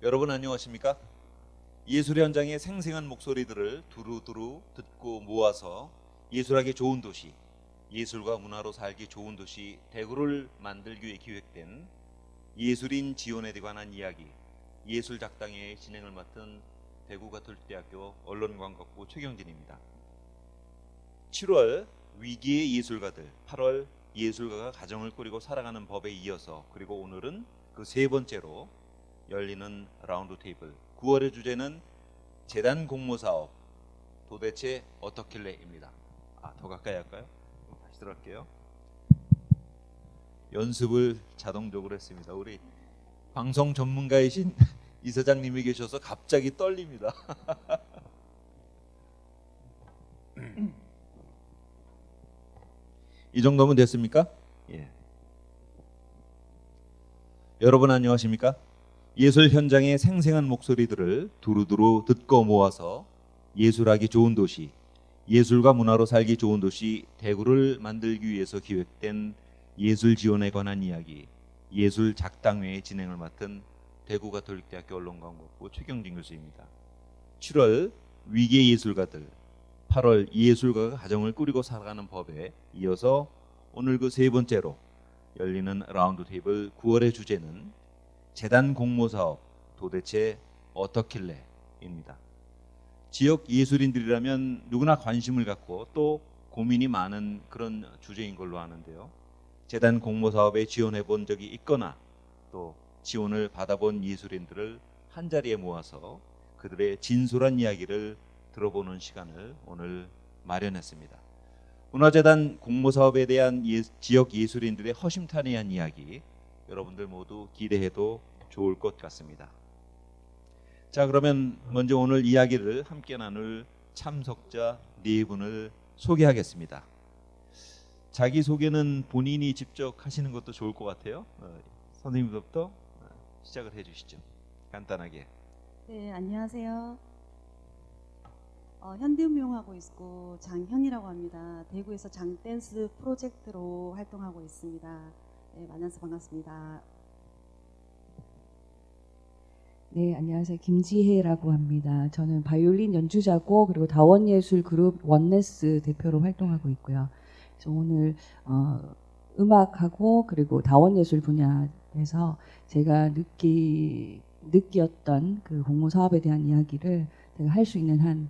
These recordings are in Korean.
여러분 안녕하십니까? 예술 현장의 생생한 목소리들을 두루두루 듣고 모아서 예술하기 좋은 도시, 예술과 문화로 살기 좋은 도시 대구를 만들기 위해 기획된 예술인 지원에 관한 이야기, 예술작당회의 진행을 맡은 대구가톨릭대학교 언론광고부 최경진입니다. 7월 위기의 예술가들, 8월 예술가가 가정을 꾸리고 살아가는 법에 이어서 그리고 오늘은 그 세 번째로 열리는 라운드 테이블, 9월의 주제는 재단 공모 사업 도대체 어떻길래입니다. 더 가까이 할까요? 다시 들어갈게요. 연습을 자동적으로 했습니다. 우리 방송 전문가이신 이사장님이 계셔서 갑자기 떨립니다. 이 정도면 됐습니까? 예. 여러분 안녕하십니까? 예술 현장의 생생한 목소리들을 두루두루 듣고 모아서 예술하기 좋은 도시, 예술과 문화로 살기 좋은 도시 대구를 만들기 위해서 기획된 예술 지원에 관한 이야기, 예술 작당회의 진행을 맡은 대구가톨릭대학교 언론광고부 최경진 교수입니다. 7월 위기의 예술가들, 8월 예술가가 가정을 꾸리고 살아가는 법에 이어서 오늘 그 세 번째로 열리는 라운드 테이블 9월의 주제는 재단 공모 사업 도대체 어떻길래입니다. 지역 예술인들이라면 누구나 관심을 갖고 또 고민이 많은 그런 주제인 걸로 아는데요. 재단 공모 사업에 지원해 본 적이 있거나 또 지원을 받아본 예술인들을 한 자리에 모아서 그들의 진솔한 이야기를 들어보는 시간을 오늘 마련했습니다. 문화재단 공모사업에 대한 지역 예술인들의 허심탄회한 이야기 여러분들 모두 기대해도 좋을 것 같습니다. 자, 그러면 먼저 오늘 이야기를 함께 나눌 참석자 네 분을 소개하겠습니다. 자기소개는 본인이 직접 하시는 것도 좋을 것 같아요. 선생님부터 시작을 해주시죠. 간단하게. 네, 안녕하세요. 현대무용하고 있고 장현이라고 합니다. 대구에서 장댄스 프로젝트로 활동하고 있습니다. 네, 만나서 반갑습니다. 네, 안녕하세요. 김지혜라고 합니다. 저는 바이올린 연주자고 그리고 다원예술그룹 원네스 대표로 활동하고 있고요. 그래서 오늘 음악하고 그리고 다원예술 분야에서 제가 느꼈던 그 공모 사업에 대한 이야기를 제가 할 수 있는 한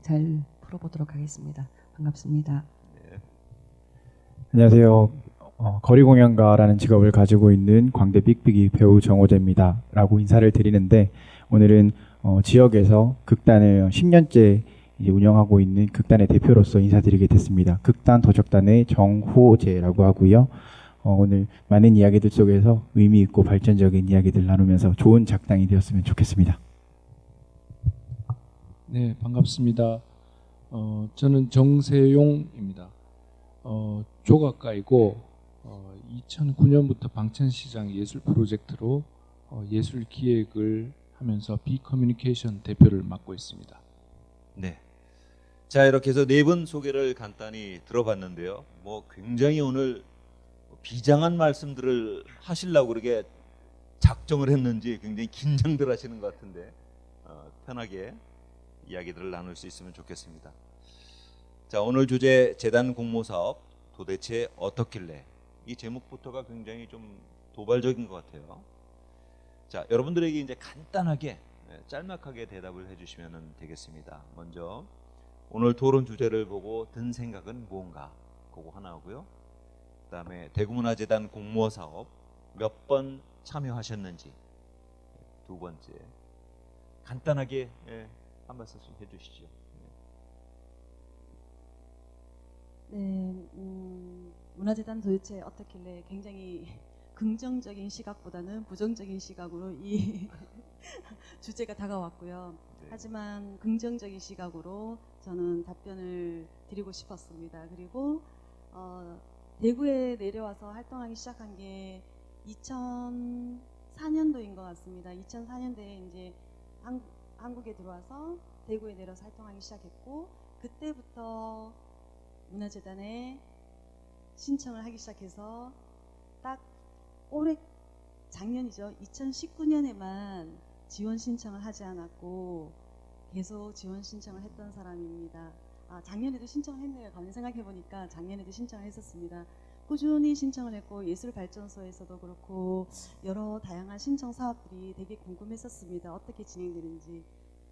잘 풀어보도록 하겠습니다. 반갑습니다. 네. 안녕하세요. 거리공연가라는 직업을 가지고 있는 광대 빅빅이 배우 정호재입니다. 라고 인사를 드리는데 오늘은 지역에서 극단을 10년째 이제 운영하고 있는 극단의 대표로서 인사드리게 됐습니다. 극단 도적단의 정호재라고 하고요. 오늘 많은 이야기들 속에서 의미 있고 발전적인 이야기들 나누면서 좋은 작당이 되었으면 좋겠습니다. 네, 반갑습니다. 저는 정세용입니다. 조각가이고 2009년부터 방천시장 예술 프로젝트로 예술 기획을 하면서 비커뮤니케이션 대표를 맡고 있습니다. 네. 자, 이렇게 해서 네 분 소개를 간단히 들어봤는데요. 굉장히 오늘 비장한 말씀들을 하시려고 그렇게 작정을 했는지 굉장히 긴장들 하시는 것 같은데 편하게 이야기들을 나눌 수 있으면 좋겠습니다. 자, 오늘 주제 재단 공모 사업 도대체 어떻길래, 이 제목부터가 굉장히 좀 도발적인 것 같아요. 자, 여러분들에게 이제 간단하게 짤막하게 대답을 해주시면 되겠습니다. 먼저 오늘 토론 주제를 보고 든 생각은 무언가, 그거 하나 하고요. 그다음에 대구문화재단 공모 사업 몇 번 참여하셨는지 두 번째, 간단하게 한 말씀씩 해주시죠. 네, 문화재단 도대체 어떻길래 굉장히 긍정적인 시각보다는 부정적인 시각으로 이 주제가 다가왔고요. 네. 하지만 긍정적인 시각으로 저는 답변을 드리고 싶었습니다. 그리고 대구에 내려와서 활동하기 시작한 게 2004년도인 것 같습니다. 2004년도에 이제 한국에 들어와서 대구에 내려서 활동하기 시작했고, 그때부터 문화재단에 신청을 하기 시작해서 딱 올해 작년이죠. 2019년에만 지원 신청을 하지 않았고 계속 지원 신청을 했던 사람입니다. 작년에도 신청을 했네요. 가만히 생각해 보니까 작년에도 신청을 했었습니다. 꾸준히 신청을 했고 예술발전소에서도 그렇고 여러 다양한 신청 사업들이 되게 궁금했었습니다. 어떻게 진행되는지.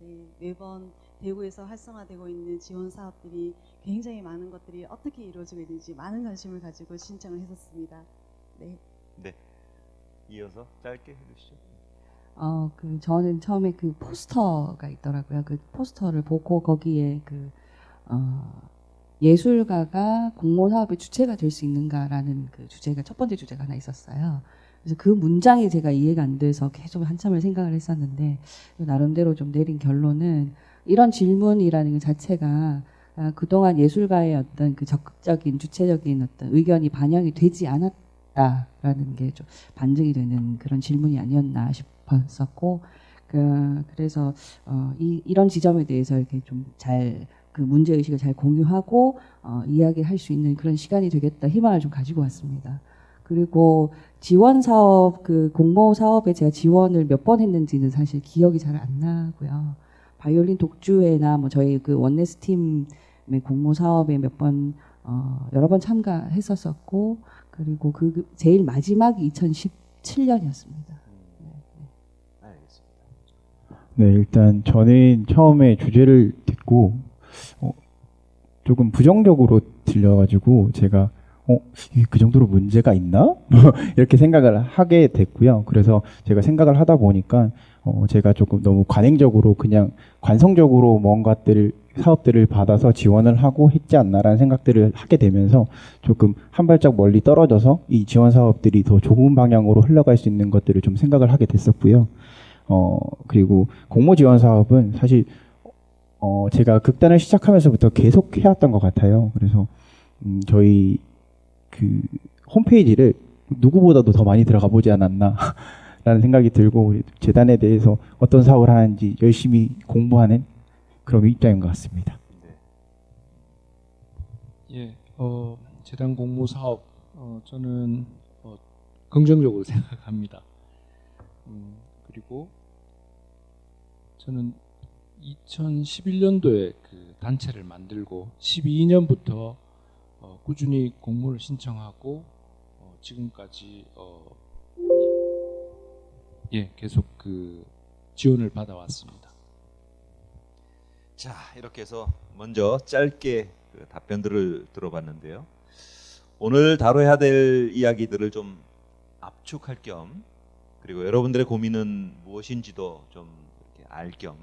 네, 매번 대구에서 활성화되고 있는 지원 사업들이 굉장히 많은 것들이 어떻게 이루어지고 있는지 많은 관심을 가지고 신청을 했었습니다. 네. 네. 이어서 짧게 해주시죠. 저는 처음에 그 포스터가 있더라고요. 그 포스터를 보고 거기에 예술가가 공모 사업의 주체가 될 수 있는가라는 그 주제가 첫 번째 주제가 하나 있었어요. 그래서 그 문장이 제가 이해가 안 돼서 계속 한참을 생각을 했었는데 나름대로 좀 내린 결론은 이런 질문이라는 것 자체가 그동안 예술가의 어떤 그 적극적인 주체적인 어떤 의견이 반영이 되지 않았다라는 게 좀 반증이 되는 그런 질문이 아니었나 싶었었고 그래서 이런 지점에 대해서 이렇게 좀 잘 그 문제 의식을 잘 공유하고 이야기할 수 있는 그런 시간이 되겠다 희망을 좀 가지고 왔습니다. 그리고 지원 사업 그 공모 사업에 제가 지원을 몇 번 했는지는 사실 기억이 잘 안 나고요. 바이올린 독주회나 뭐 저희 그 원네스 팀의 공모 사업에 몇 번 여러 번 참가했었었고 그리고 그 제일 마지막이 2017년이었습니다. 알겠습니다. 네, 일단 저는 처음에 주제를 듣고 조금 부정적으로 들려가지고 제가 이게 그 정도로 문제가 있나? 이렇게 생각을 하게 됐고요. 그래서 제가 생각을 하다 보니까 제가 조금 너무 관행적으로 그냥 관성적으로 사업들을 받아서 지원을 하고 했지 않나라는 생각들을 하게 되면서 조금 한 발짝 멀리 떨어져서 이 지원 사업들이 더 좋은 방향으로 흘러갈 수 있는 것들을 좀 생각을 하게 됐었고요. 그리고 공모 지원 사업은 사실 제가 극단을 시작하면서부터 계속 해왔던 것 같아요. 그래서 저희 그 홈페이지를 누구보다도 더 많이 들어가 보지 않았나 라는 생각이 들고 우리 재단에 대해서 어떤 사업을 하는지 열심히 공부하는 그런 입장인 것 같습니다. 예, 재단 공모 사업 저는 긍정적으로 생각합니다. 그리고 저는 2011년도에 그 단체를 만들고 12년부터 꾸준히 공모를 신청하고 지금까지 계속 그 지원을 받아왔습니다. 자, 이렇게 해서 먼저 짧게 그 답변들을 들어봤는데요. 오늘 다뤄야 될 이야기들을 좀 압축할 겸 그리고 여러분들의 고민은 무엇인지도 좀 이렇게 알 겸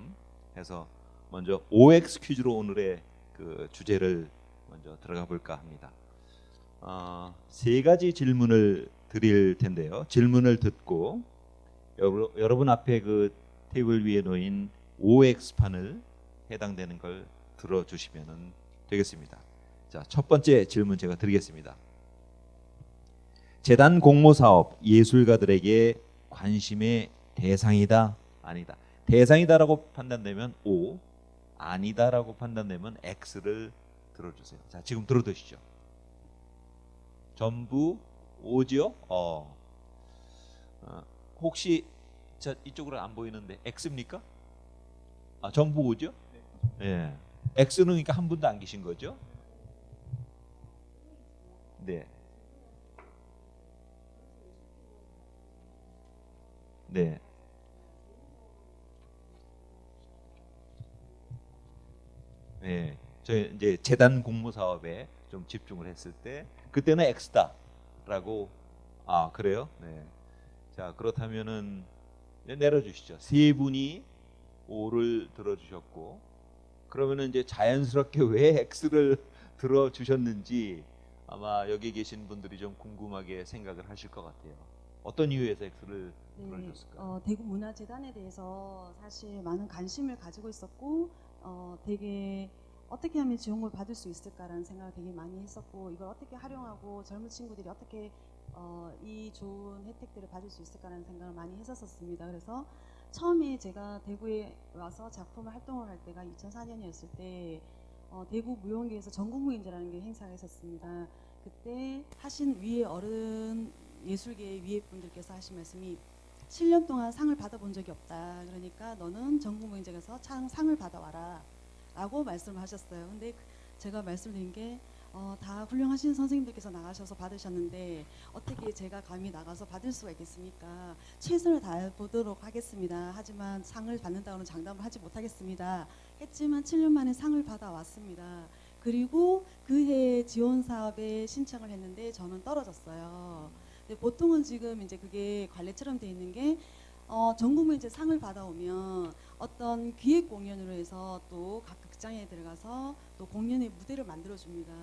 해서 먼저 OX 퀴즈로 오늘의 그 주제를 먼저 들어가 볼까 합니다. 세 가지 질문을 드릴 텐데요. 질문을 듣고 여러분 앞에 그 테이블 위에 놓인 OX판을 해당되는 걸 들어주시면 되겠습니다. 자, 첫 번째 질문 제가 드리겠습니다. 재단 공모 사업 예술가들에게 관심의 대상이다, 아니다. 대상이다라고 판단되면 O, 아니다라고 판단되면 X를 들어주세요. 자, 지금 들어두시죠. 전부 O죠? 혹시 이쪽으로 안 보이는데 X입니까? 전부 O죠? 네. X는 그러니까 한 분도 안 계신 거죠? 네. 네. 네. 저희 이제 재단 공모 사업에 좀 집중을 했을 때 그때는 X다라고 그래요? 네. 자, 그렇다면은 내려주시죠. 세 분이 O를 들어주셨고 그러면은 이제 자연스럽게 왜 X를 들어주셨는지 아마 여기 계신 분들이 좀 궁금하게 생각을 하실 것 같아요. 어떤 이유에서 X를 들어주셨을까요? 대구 문화재단에 대해서 사실 많은 관심을 가지고 있었고 되게 어떻게 하면 지원을 받을 수 있을까라는 생각을 되게 많이 했었고 이걸 어떻게 활용하고 젊은 친구들이 어떻게 이 좋은 혜택들을 받을 수 있을까라는 생각을 많이 했었습니다. 그래서 처음에 제가 대구에 와서 작품 활동을 할 때가 2004년이었을 때 대구 무용계에서 전국무인제라는 게 행사가 있었습니다. 그때 하신 위에 어른 예술계의 위에 분들께서 하신 말씀이 7년 동안 상을 받아본 적이 없다. 그러니까 너는 전국무용제에서 상을 받아와라 라고 말씀을 하셨어요. 근데 제가 말씀드린 게 다 훌륭하신 선생님들께서 나가셔서 받으셨는데 어떻게 제가 감히 나가서 받을 수가 있겠습니까? 최선을 다해보도록 하겠습니다. 하지만 상을 받는다고는 장담을 하지 못하겠습니다. 했지만 7년 만에 상을 받아왔습니다. 그리고 그해 지원 사업에 신청을 했는데 저는 떨어졌어요. 근데 보통은 지금 이제 그게 관례처럼 돼 있는 게 전국무 이제 상을 받아오면 어떤 기획 공연으로 해서 또 각 극장에 들어가서 또 공연의 무대를 만들어 줍니다.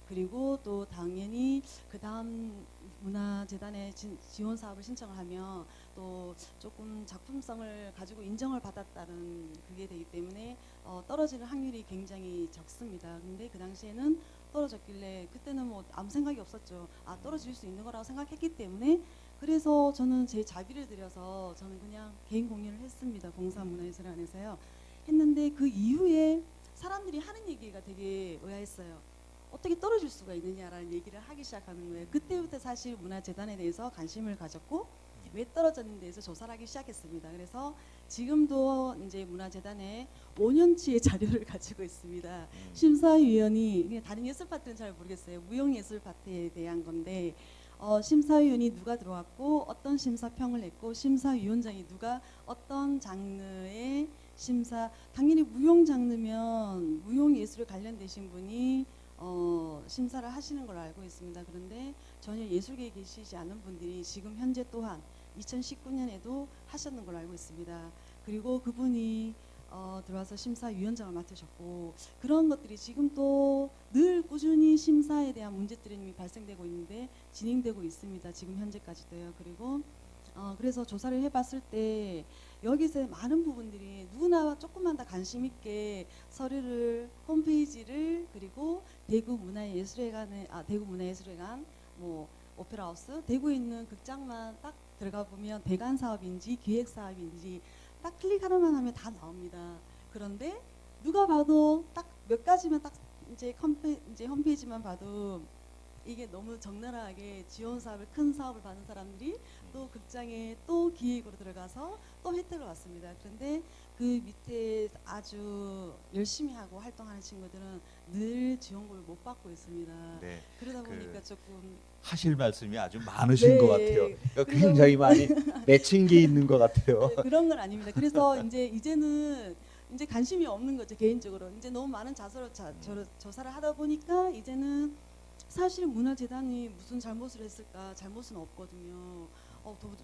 그리고 또 당연히 그 다음 문화재단에 지원 사업을 신청을 하면 또 조금 작품성을 가지고 인정을 받았다는 그게 되기 때문에 떨어지는 확률이 굉장히 적습니다. 근데 그 당시에는 떨어졌길래 그때는 뭐 아무 생각이 없었죠. 아, 떨어질 수 있는 거라고 생각했기 때문에 그래서 저는 제 자비를 들여서 저는 그냥 개인 공연을 했습니다. 공사문화예술원에서요. 했는데 그 이후에 사람들이 하는 얘기가 되게 의아했어요. 어떻게 떨어질 수가 있느냐라는 얘기를 하기 시작하는 거예요. 그때부터 사실 문화재단에 대해서 관심을 가졌고 왜 떨어졌는지 대해서 조사를 하기 시작했습니다. 그래서 지금도 이제 문화재단에 5년치의 자료를 가지고 있습니다. 심사위원이 그냥 다른 예술 파트는 잘 모르겠어요. 무용예술 파트에 대한 건데 심사위원이 누가 들어왔고 어떤 심사평을 했고 심사위원장이 누가 어떤 장르의 당연히 무용 장르면 무용 예술에 관련되신 분이 심사를 하시는 걸로 알고 있습니다. 그런데 전혀 예술계에 계시지 않은 분들이 지금 현재 또한 2019년에도 하셨는 걸로 알고 있습니다. 그리고 그분이 들어와서 심사위원장을 맡으셨고 그런 것들이 지금 또 늘 꾸준히 심사에 대한 문제들이 발생되고 있는데 진행되고 있습니다. 지금 현재까지도요. 그리고 그래서 조사를 해봤을 때 여기서 많은 부분들이 누구나 조금만 더 관심 있게 서류를 홈페이지를 그리고 대구 문화예술회관 뭐 오페라하우스 대구에 있는 극장만 딱 들어가 보면 대관 사업인지 기획 사업인지 딱 클릭하기만 하면 다 나옵니다. 그런데 누가 봐도 딱 몇 가지만 딱 이제 홈페이지만 봐도 이게 너무 적나라하게 지원 사업을 큰 사업을 받은 사람들이 또 극장에 또 기획으로 들어가서 또 혜택을 받습니다. 그런데 그 밑에 아주 열심히 하고 활동하는 친구들은 늘 지원금을 못 받고 있습니다. 네. 그러다 보니까 조금 하실 말씀이 아주 많으신 네. 것 같아요. 그러니까 그래서- 굉장히 많이 맺힌 게 있는 것 같아요. 네, 그런 건 아닙니다. 그래서 이제는 이제 관심이 없는 거죠. 개인적으로 이제 너무 많은 조사를 하다 보니까 이제는 사실 문화재단이 무슨 잘못을 했을까? 잘못은 없거든요.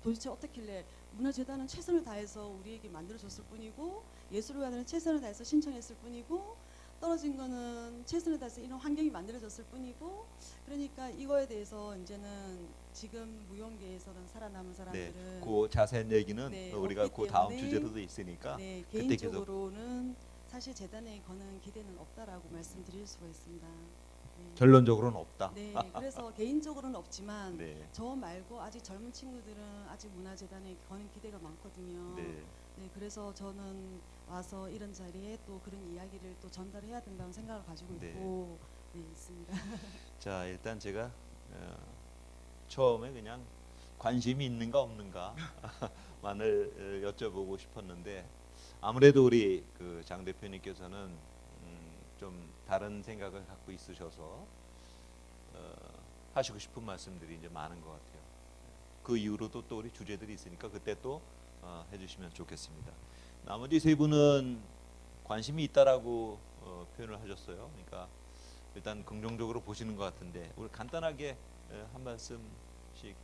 도대체 어떻길래 문화재단은 최선을 다해서 우리에게 만들어줬을 뿐이고 예술가들은 최선을 다해서 신청했을 뿐이고 떨어진 거는 최선을 다해서 이런 환경이 만들어졌을 뿐이고 그러니까 이거에 대해서 이제는 지금 무용계에서는 살아남은 사람들은 그 자세한 얘기는 네, 우리가 없기 그 다음 때문에 주제로도 있으니까 네, 그때 계속 개인적으로는 사실 재단에 거는 기대는 없다라고 말씀드릴 수가 있습니다. 네. 결론적으로는 없다. 네, 그래서 개인적으로는 없지만 네. 저 말고 아직 젊은 친구들은 아직 문화재단에 거는 기대가 많거든요. 네. 네, 그래서 저는 와서 이런 자리에 또 그런 이야기를 또 전달해야 된다는 생각을 가지고 네. 있고 네, 있습니다. 자, 일단 제가 처음에 그냥 관심이 있는가 없는가만을 여쭤보고 싶었는데 아무래도 우리 그 장 대표님께서는 좀 다른 생각을 갖고 있으셔서 하시고 싶은 말씀들이 이제 많은 것 같아요. 그 이후로도 또 우리 주제들이 있으니까 그때 또 해주시면 좋겠습니다. 나머지 세 분은 관심이 있다라고 표현을 하셨어요. 그러니까 일단 긍정적으로 보시는 것 같은데 우리 간단하게 한 말씀씩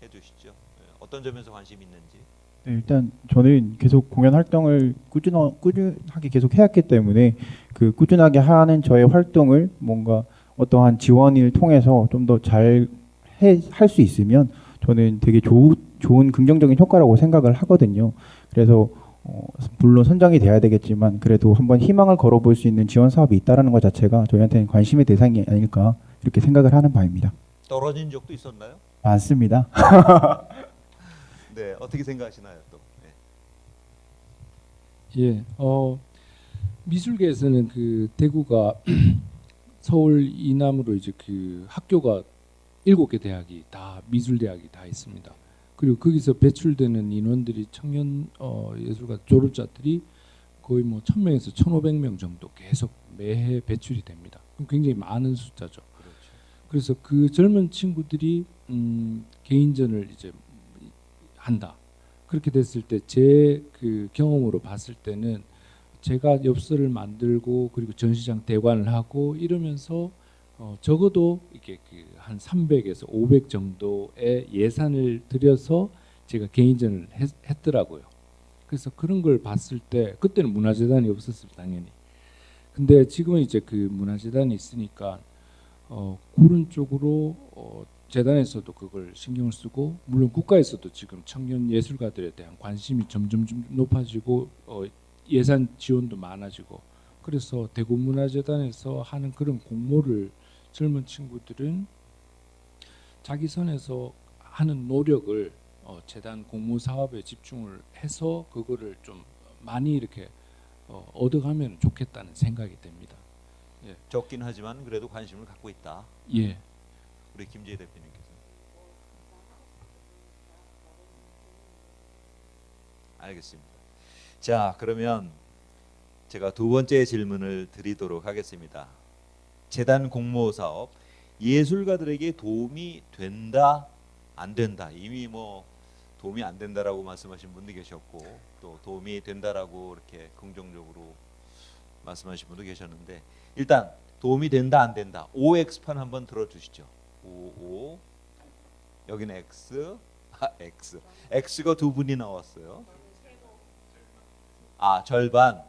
해주시죠. 어떤 점에서 관심이 있는지. 네, 일단 저는 계속 공연 활동을 꾸준하게 계속 해왔기 때문에 그 꾸준하게 하는 저의 활동을 뭔가 어떠한 지원을 통해서 좀 더 잘 할 수 있으면 저는 되게 좋은 긍정적인 효과라고 생각을 하거든요. 그래서 물론 선정이 돼야 되겠지만 그래도 한번 희망을 걸어볼 수 있는 지원 사업이 있다라는 것 자체가 저희한테는 관심의 대상이 아닐까 이렇게 생각을 하는 바입니다. 떨어진 적도 있었나요? 많습니다. 네, 어떻게 생각하시나요, 또? 네. 예, 미술계에서는 그 대구가 서울 이남으로 이제 그 학교가 7개 대학이 다 미술 대학이 다 있습니다. 그리고 거기서 배출되는 인원들이 청년 예술가 졸업자들이 거의 뭐 1,000명에서 1,500명 정도 계속 매해 배출이 됩니다. 그럼 굉장히 많은 숫자죠. 그래서 그 젊은 친구들이 개인전을 이제 한다. 그렇게 됐을 때 제 그 경험으로 봤을 때는 제가 엽서를 만들고 그리고 전시장 대관을 하고 이러면서 적어도 이게 그 한 300에서 500 정도의 예산을 들여서 제가 개인전을 했더라고요. 그래서 그런 걸 봤을 때 그때는 문화재단이 없었어요, 당연히. 근데 지금은 이제 그 문화재단이 있으니까 그런 쪽으로 재단에서도 그걸 신경을 쓰고, 물론 국가에서도 지금 청년 예술가들에 대한 관심이 점점 높아지고 예산 지원도 많아지고, 그래서 대구문화재단에서 하는 그런 공모를 젊은 친구들은 자기 선에서 하는 노력을 재단 공모 사업에 집중을 해서 그거를 좀 많이 이렇게 얻어가면 좋겠다는 생각이 됩니다. 적긴 하지만 그래도 관심을 갖고 있다. 예. 우리 김재희 대표님께서. 알겠습니다. 자, 그러면 제가 두 번째 질문을 드리도록 하겠습니다. 재단 공모 사업 예술가들에게 도움이 된다, 안 된다. 이미 뭐 도움이 안 된다라고 말씀하신 분도 계셨고, 또 도움이 된다라고 이렇게 긍정적으로 말씀하신 분도 계셨는데, 일단 도움이 된다, 안 된다. OX판 한번 들어주시죠. O 여기는 X, X. X가 두 분이 나왔어요. 절반.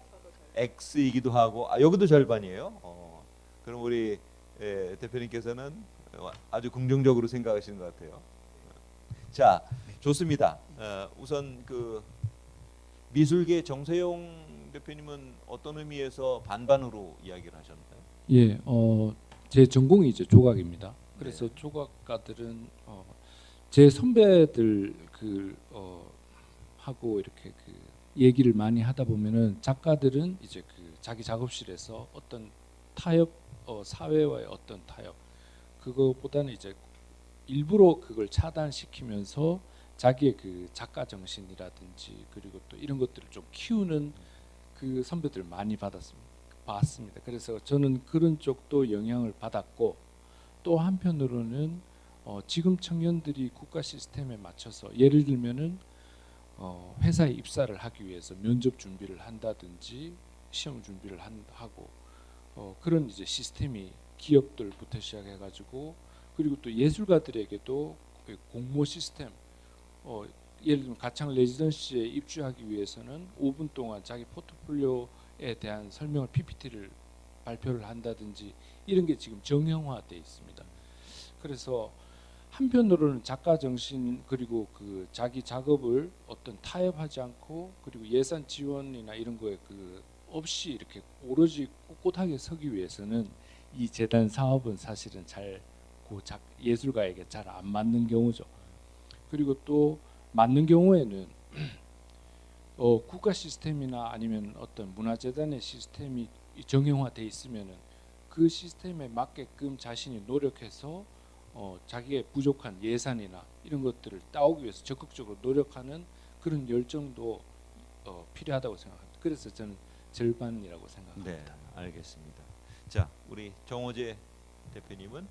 X이기도 하고, 여기도 절반이에요. 그럼 우리 대표님께서는 아주 긍정적으로 생각하시는 것 같아요. 자, 좋습니다. 우선 그 미술계 정세용 대표님은 어떤 의미에서 반반으로 이야기를 하셨나요? 예, 제 전공이 이제 조각입니다. 그래서 조각가들은 제 선배들 하고 이렇게 그 얘기를 많이 하다 보면은 작가들은 이제 그 자기 작업실에서 어떤 타협, 사회와의 어떤 타협, 그거보다는 이제 일부러 그걸 차단시키면서 자기의 그 작가 정신이라든지 그리고 또 이런 것들을 좀 키우는 그 선배들을 많이 봤습니다. 그래서 저는 그런 쪽도 영향을 받았고, 또 한편으로는 지금 청년들이 국가 시스템에 맞춰서 예를 들면은 회사에 입사를 하기 위해서 면접 준비를 한다든지 시험 준비를 하고 그런 이제 시스템이 기업들부터 시작해가지고, 그리고 또 예술가들에게도 그 공모 시스템, 예를 들면 가창 레지던시에 입주하기 위해서는 5분 동안 자기 포트폴리오에 대한 설명을 PPT를 발표를 한다든지 이런 게 지금 정형화되어 있습니다. 그래서 한편으로는 작가 정신 그리고 그 자기 작업을 어떤 타협하지 않고 그리고 예산 지원이나 이런 거에 그 없이 이렇게 오로지 꼿꼿하게 서기 위해서는 이 재단 사업은 사실은 잘 예술가에게 잘 안 맞는 경우죠. 그리고 또 맞는 경우에는 국가 시스템이나 아니면 어떤 문화재단의 시스템이 정형화돼 있으면은 그 시스템에 맞게끔 자신이 노력해서 자기의 부족한 예산이나 이런 것들을 따오기 위해서 적극적으로 노력하는 그런 열정도 필요하다고 생각합니다. 그래서 저는 절반이라고 생각합니다. 네, 알겠습니다. 자, 우리 정호재 대표님은?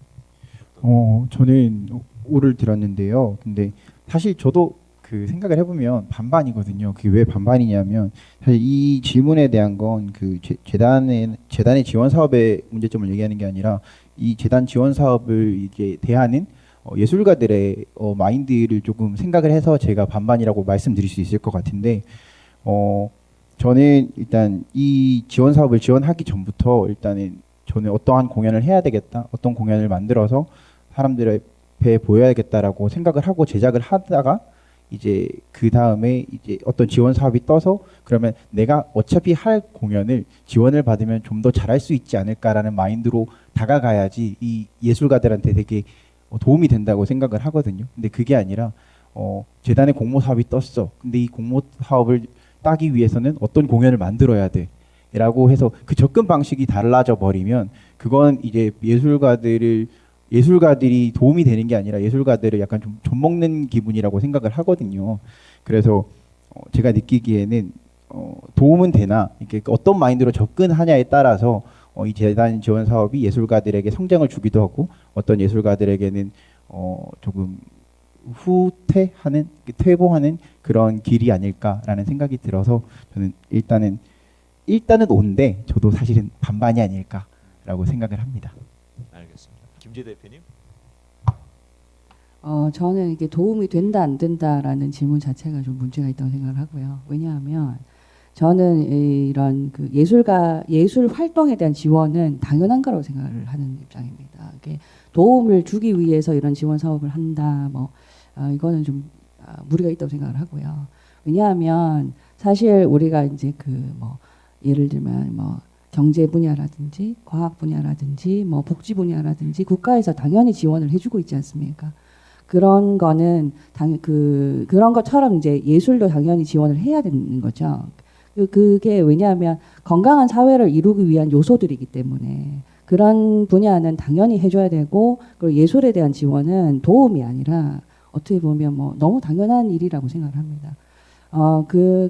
저는 O를 들었는데요. 근데 사실 저도 그 생각을 해보면 반반이거든요. 그게 왜 반반이냐면 사실 이 질문에 대한 건 그 재단의 지원 사업의 문제점을 얘기하는 게 아니라 이 재단 지원 사업을 이제 대하는 예술가들의 마인드를 조금 생각을 해서 제가 반반이라고 말씀드릴 수 있을 것 같은데, 저는 일단 이 지원 사업을 지원하기 전부터 일단은 저는 어떠한 공연을 해야 되겠다, 어떤 공연을 만들어서 사람들 앞에 보여야겠다라고 생각을 하고 제작을 하다가 이제 그 다음에 이제 어떤 지원 사업이 떠서 그러면 내가 어차피 할 공연을 지원을 받으면 좀 더 잘할 수 있지 않을까라는 마인드로 다가가야지 이 예술가들한테 되게 도움이 된다고 생각을 하거든요. 근데 그게 아니라 재단의 공모 사업이 떴어. 근데 이 공모 사업을 따기 위해서는 어떤 공연을 만들어야 돼. 라고 해서 그 접근 방식이 달라져 버리면 그건 이제 예술가들을 예술가들이 도움이 되는 게 아니라 예술가들을 약간 좀 좀먹는 기분이라고 생각을 하거든요. 그래서 제가 느끼기에는 도움은 되나 이게 어떤 마인드로 접근하냐에 따라서 이 재단 지원 사업이 예술가들에게 성장을 주기도 하고 어떤 예술가들에게는 조금 후퇴하는 퇴보하는 그런 길이 아닐까라는 생각이 들어서 저는 일단은 온데 저도 사실은 반반이 아닐까라고 생각을 합니다. 알겠습니다. 김재 대표님. 저는 이게 도움이 된다 안 된다라는 질문 자체가 좀 문제가 있다고 생각을 하고요. 왜냐하면 저는 이런 그 예술 활동에 대한 지원은 당연한 거라고 생각을 하는 입장입니다. 이게 도움을 주기 위해서 이런 지원 사업을 한다, 이거는 좀 무리가 있다고 생각을 하고요. 왜냐하면 사실 우리가 이제 예를 들면 경제 분야라든지 과학 분야라든지 복지 분야라든지 국가에서 당연히 지원을 해주고 있지 않습니까? 그런 거는 그런 것처럼 이제 예술도 당연히 지원을 해야 되는 거죠. 그게 왜냐하면 건강한 사회를 이루기 위한 요소들이기 때문에 그런 분야는 당연히 해줘야 되고, 그리고 예술에 대한 지원은 도움이 아니라 어떻게 보면 너무 당연한 일이라고 생각을 합니다.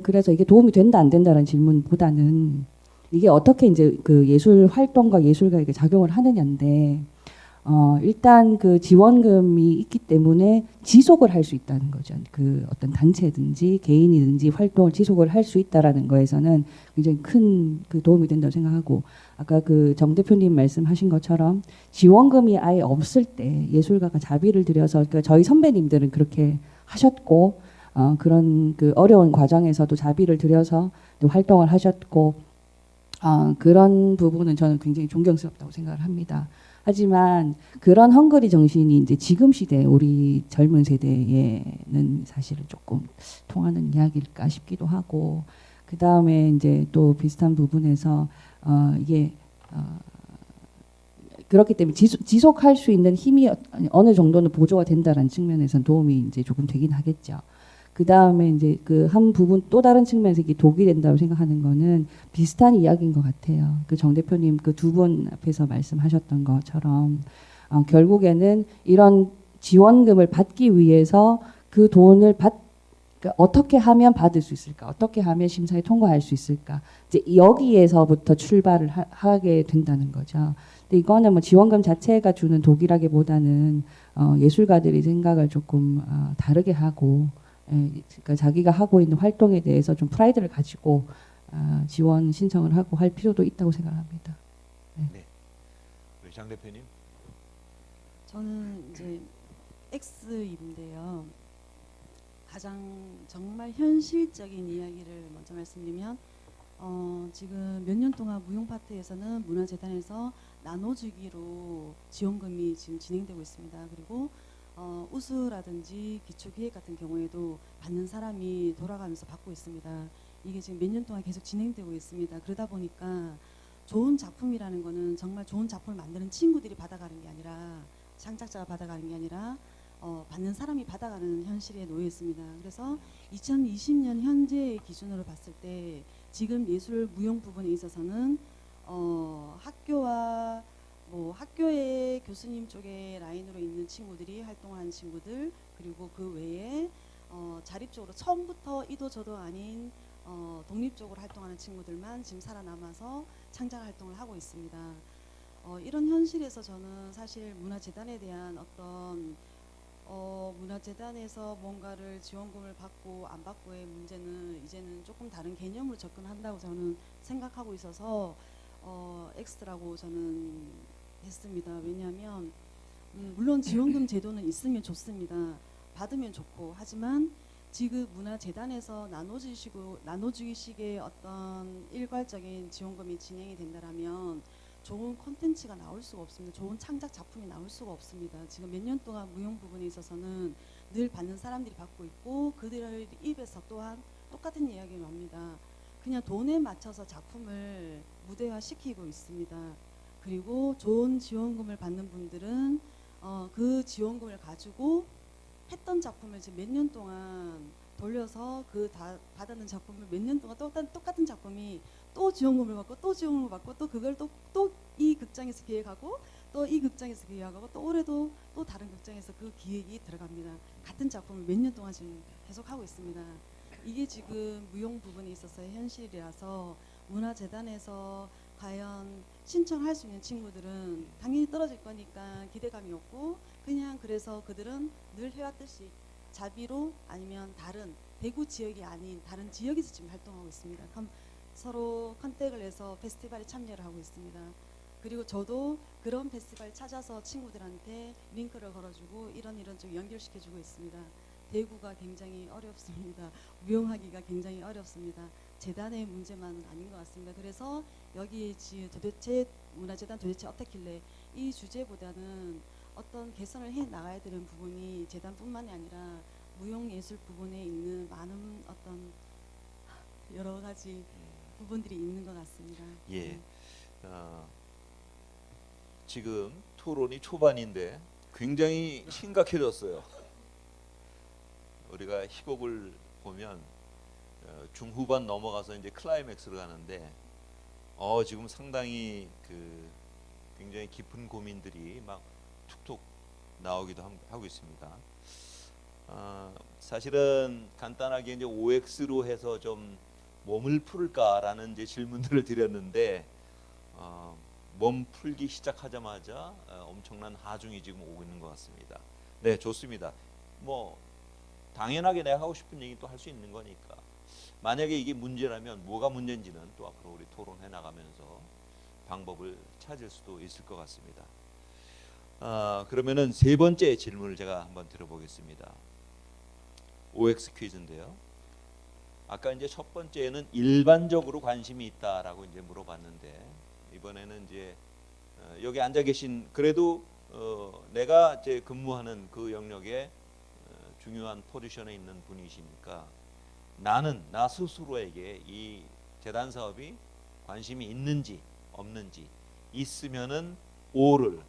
그래서 이게 도움이 된다 안 된다는 질문보다는 이게 어떻게 이제 그 예술 활동과 예술가에게 작용을 하느냐인데, 일단 그 지원금이 있기 때문에 지속을 할 수 있다는 거죠. 그 어떤 단체든지 개인이든지 활동을 지속을 할 수 있다라는 거에서는 굉장히 큰 그 도움이 된다고 생각하고, 아까 그 정 대표님 말씀하신 것처럼 지원금이 아예 없을 때 예술가가 자비를 들여서, 그러니까 저희 선배님들은 그렇게 하셨고, 그런 그 어려운 과정에서도 자비를 들여서 또 활동을 하셨고, 그런 부분은 저는 굉장히 존경스럽다고 생각을 합니다. 하지만 그런 헝그리 정신이 이제 지금 시대 우리 젊은 세대에는 사실은 조금 통하는 이야기일까 싶기도 하고, 그 다음에 이제 또 비슷한 부분에서 이게 그렇기 때문에 지속할 수 있는 힘이 어느 정도는 보조가 된다는 측면에서는 도움이 이제 조금 되긴 하겠죠. 그 다음에 이제 그 한 부분 또 다른 측면에서 이게 독이 된다고 생각하는 거는 비슷한 이야기인 것 같아요. 그 정 대표님 그 두 분 앞에서 말씀하셨던 것처럼 결국에는 이런 지원금을 받기 위해서 그 돈을 그러니까 어떻게 하면 받을 수 있을까? 어떻게 하면 심사에 통과할 수 있을까? 이제 여기에서부터 출발을 하게 된다는 거죠. 근데 이거는 지원금 자체가 주는 독이라기보다는 예술가들이 생각을 조금 다르게 하고, 그러니까 자기가 하고 있는 활동에 대해서 좀 프라이드를 가지고 지원 신청을 하고 할 필요도 있다고 생각합니다. 네. 우리 장 대표님. 저는 이제 X인데요. 가장 정말 현실적인 이야기를 먼저 말씀드리면, 지금 몇 년 동안 무용파트에서는 문화재단에서 나눠주기로 지원금이 지금 진행되고 있습니다. 그리고 우수라든지 기초기획 같은 경우에도 받는 사람이 돌아가면서 받고 있습니다. 이게 지금 몇 년 동안 계속 진행되고 있습니다. 그러다 보니까 좋은 작품이라는 거는 정말 좋은 작품을 만드는 친구들이 받아가는 게 아니라, 창작자가 받아가는 게 아니라 받는 사람이 받아가는 현실에 놓여 있습니다. 그래서 2020년 현재의 기준으로 봤을 때 지금 예술 무용 부분에 있어서는 학교와 학교의 교수님 쪽에 라인으로 있는 친구들이 활동하는 친구들, 그리고 그 외에 자립적으로 처음부터 이도 저도 아닌 독립적으로 활동하는 친구들만 지금 살아남아서 창작 활동을 하고 있습니다. 이런 현실에서 저는 사실 문화재단에 대한 어떤 문화재단에서 뭔가를 지원금을 받고 안 받고의 문제는 이제는 조금 다른 개념으로 접근한다고 저는 생각하고 있어서 X라고 저는 했습니다. 왜냐하면 물론 지원금 제도는 있으면 좋습니다. 받으면 좋고, 하지만 지금 문화재단에서 나눠주기식의 어떤 일괄적인 지원금이 진행이 된다면 좋은 콘텐츠가 나올 수가 없습니다. 좋은 창작 작품이 나올 수가 없습니다. 지금 몇 년 동안 무용 부분에 있어서는 늘 받는 사람들이 받고 있고, 그들 입에서 또한 똑같은 이야기가 나옵니다. 그냥 돈에 맞춰서 작품을 무대화시키고 있습니다. 그리고 좋은 지원금을 받는 분들은 그 지원금을 가지고 했던 작품을 지금 몇 년 동안 돌려서 그 다 받았는 작품을 몇 년 동안 똑같은 작품이 또 지원금을 받고 또 지원금을 받고 또 그걸 또 이 극장에서 기획하고 또 이 극장에서 기획하고 또 올해도 또 다른 극장에서 그 기획이 들어갑니다. 같은 작품을 몇 년 동안 지금 계속 하고 있습니다. 이게 지금 무용 부분에 있어서 현실이라서 문화재단에서 과연 신청할 수 있는 친구들은 당연히 떨어질 거니까 기대감이 없고 그냥 그래서 그들은 늘 해왔듯이 자비로 아니면 다른 대구 지역이 아닌 다른 지역에서 지금 활동하고 있습니다. 서로 컨택을 해서 페스티벌에 참여를 하고 있습니다. 그리고 저도 그런 페스티벌 찾아서 친구들한테 링크를 걸어주고 이런 좀 연결시켜주고 있습니다. 대구가 굉장히 어렵습니다. 무용하기가 굉장히 어렵습니다. 재단의 문제만은 아닌 것 같습니다. 그래서 여기 도대체 문화재단 도대체 어떻길래 이 주제보다는 어떤 개선을 해 나가야 되는 부분이 재단뿐만이 아니라 무용예술 부분에 있는 많은 어떤 여러 가지 부분들이 있는 것 같습니다. 예. 네. 지금 토론이 초반인데 굉장히 심각해졌어요. 우리가 희곡을 보면 중후반 넘어가서 이제 클라이맥스로 가는데 지금 상당히 굉장히 깊은 고민들이 막 툭툭 나오기도 하고 있습니다. 사실은 간단하게 이제 OX로 해서 좀 몸을 풀까라는 이제 질문들을 드렸는데 몸 풀기 시작하자마자 엄청난 하중이 지금 오고 있는 것 같습니다. 네, 좋습니다. 뭐 당연하게 내가 하고 싶은 얘기 또 할 수 있는 거니까 만약에 이게 문제라면 뭐가 문제인지는 또 앞으로 우리 토론해 나가면서 방법을 찾을 수도 있을 것 같습니다. 그러면은 세 번째 질문을 제가 한번 들어보겠습니다. OX 퀴즈인데요. 아까 이제 첫 번째는 일반적으로 관심이 있다라고 이제 물어봤는데 이번에는 이제 여기 앉아 계신 그래도 내가 이제 근무하는 그 영역에 중요한 포지션에 있는 분이시니까 나는 나 스스로에게 이 재단 사업이 관심이 있는지 없는지 있으면은 O를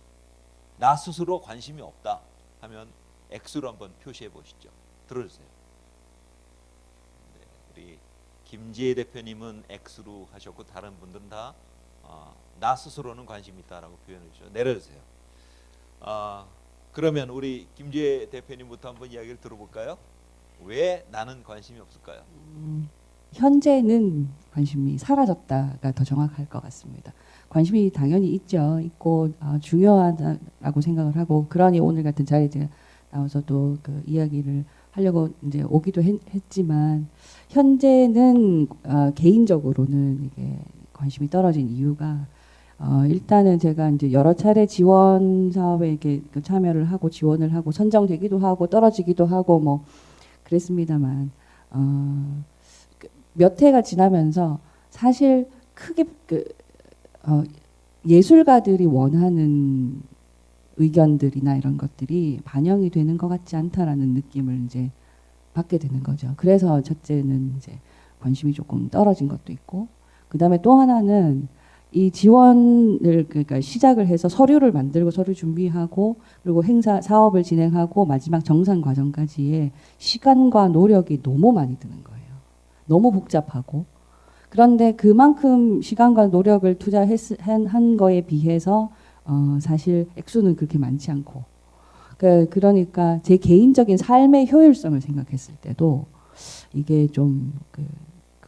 나 스스로 관심이 없다 하면 X로 한번 표시해 보시죠. 들어주세요. 네, 우리 김지혜 대표님은 X로 하셨고 다른 분들은 다 나 스스로는 관심이 있다라고 표현해 주죠. 내려주세요. 그러면 우리 김지혜 대표님부터 한번 이야기를 들어볼까요? 왜 나는 관심이 없을까요? 현재는 관심이 사라졌다가 더 정확할 것 같습니다. 관심이 당연히 있고 중요하다라고 생각을 하고 그러니 오늘 같은 자리에 나와서도 그 이야기를 하려고 이제 오기도 했지만 현재는 개인적으로는 이게 관심이 떨어진 이유가 일단은 제가 이제 여러 차례 지원 사업에 이렇게 참여를 하고 지원을 하고 선정되기도 하고 떨어지기도 하고 뭐 그랬습니다만 몇 해가 지나면서 사실 크게 예술가들이 원하는 의견들이나 이런 것들이 반영이 되는 것 같지 않다라는 느낌을 이제 받게 되는 거죠. 그래서 첫째는 이제 관심이 조금 떨어진 것도 있고, 그 다음에 또 하나는 이 지원을 그러니까 시작을 해서 서류를 만들고 서류 준비하고 그리고 행사 사업을 진행하고 마지막 정산 과정까지의 시간과 노력이 너무 많이 드는 거예요. 너무 복잡하고 그런데 그만큼 시간과 노력을 투자한 거에 비해서 사실 액수는 그렇게 많지 않고 그러니까 제 개인적인 삶의 효율성을 생각했을 때도 이게 좀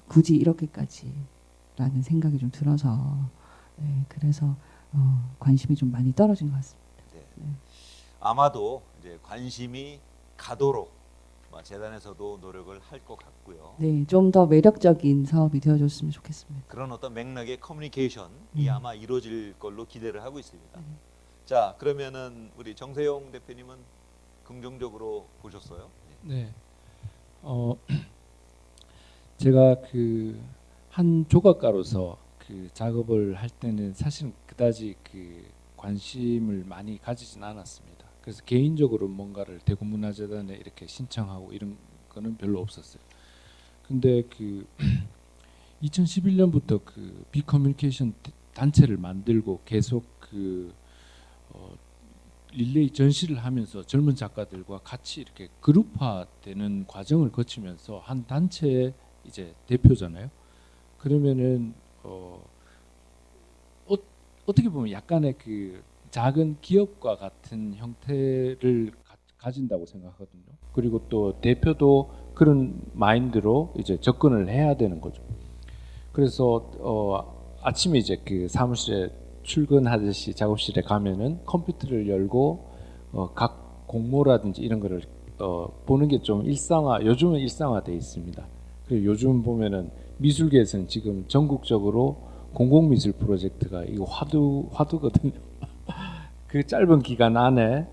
굳이 이렇게까지라는 생각이 좀 들어서 그래서 관심이 좀 많이 떨어진 것 같습니다. 네. 아마도 이제 관심이 가도록 재단에서도 노력을 할 것 같고요. 네, 좀 더 매력적인 사업이 되어줬으면 좋겠습니다. 그런 어떤 맥락의 커뮤니케이션이 아마 이루어질 걸로 기대를 하고 있습니다. 자, 그러면은 우리 정세용 대표님은 긍정적으로 보셨어요? 네. 제가 한 조각가로서 작업을 할 때는 사실 그다지 관심을 많이 가지진 않았습니다. 그래서 개인적으로 뭔가를 대구문화재단에 이렇게 신청하고 이런 거는 별로 없었어요. 근데 2011년부터 비커뮤니케이션 단체를 만들고 계속 릴레이 전시를 하면서 젊은 작가들과 같이 이렇게 그룹화되는 과정을 거치면서 한 단체의 이제 대표잖아요. 그러면은 어떻게 보면 약간의 작은 기업과 같은 형태를 가진다고 생각하거든요. 그리고 또 대표도 그런 마인드로 이제 접근을 해야 되는 거죠. 그래서 아침에 이제 그 사무실에 출근하듯이 작업실에 가면은 컴퓨터를 열고 각 공모라든지 이런 거를 보는 게 좀 요즘은 일상화돼 있습니다. 그리고 요즘 보면은 미술계에서는 지금 전국적으로 공공미술 프로젝트가 이거 화두거든요. 그 짧은 기간 안에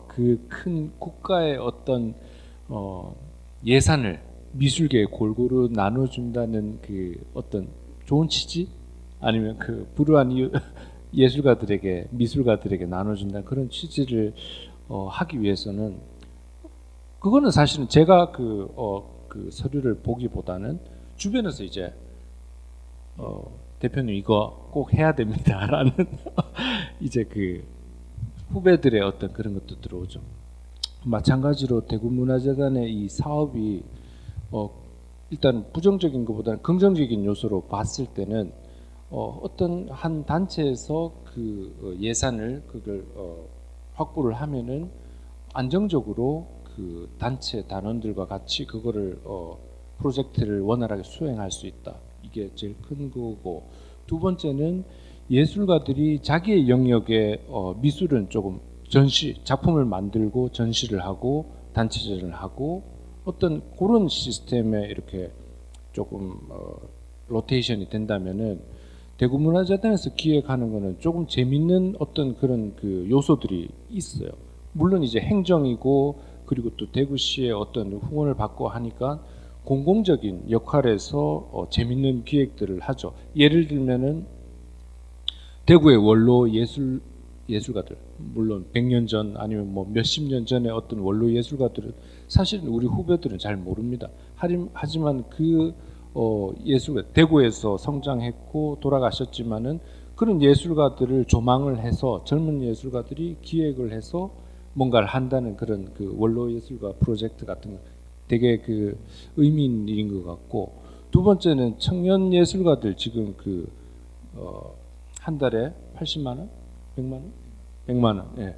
그 큰 국가의 어떤 예산을 미술계에 골고루 나눠준다는 그 어떤 좋은 취지 아니면 그 불우한 예술가들에게 미술가들에게 나눠준다는 그런 취지를 하기 위해서는 그거는 사실은 제가 그 서류를 보기보다는 주변에서 이제 대표님 이거 꼭 해야 됩니다라는 이제 그 후배들의 어떤 그런 것도 들어오죠. 마찬가지로 대구문화재단의 이 사업이 일단 부정적인 것보다는 긍정적인 요소로 봤을 때는 어떤 한 단체에서 그 예산을 그걸 확보를 하면은 안정적으로 그 단체 단원들과 같이 그거를 프로젝트를 원활하게 수행할 수 있다. 이게 제일 큰 거고, 두 번째는 예술가들이 자기의 영역에 미술은 조금 작품을 만들고 전시를 하고 단체전을 하고 어떤 그런 시스템에 이렇게 조금 로테이션이 된다면은 대구문화재단에서 기획하는 거는 조금 재밌는 어떤 그런 그 요소들이 있어요. 물론 이제 행정이고 그리고 또 대구시의 어떤 후원을 받고 하니까 공공적인 역할에서 재밌는 기획들을 하죠. 예를 들면은 대구의 원로 예술가들, 물론 100년 전 아니면 뭐 몇십 년 전에 어떤 원로 예술가들은 사실은 우리 후배들은 잘 모릅니다. 하지만 그 예술가 대구에서 성장했고 돌아가셨지만은 그런 예술가들을 조망을 해서 젊은 예술가들이 기획을 해서 뭔가를 한다는 그런 그 원로 예술가 프로젝트 같은 거 되게 그 의미 있는 일인 것 같고, 두 번째는 청년 예술가들 지금 그 한 달에 80만 원, 100만 원, 100만 원. 예.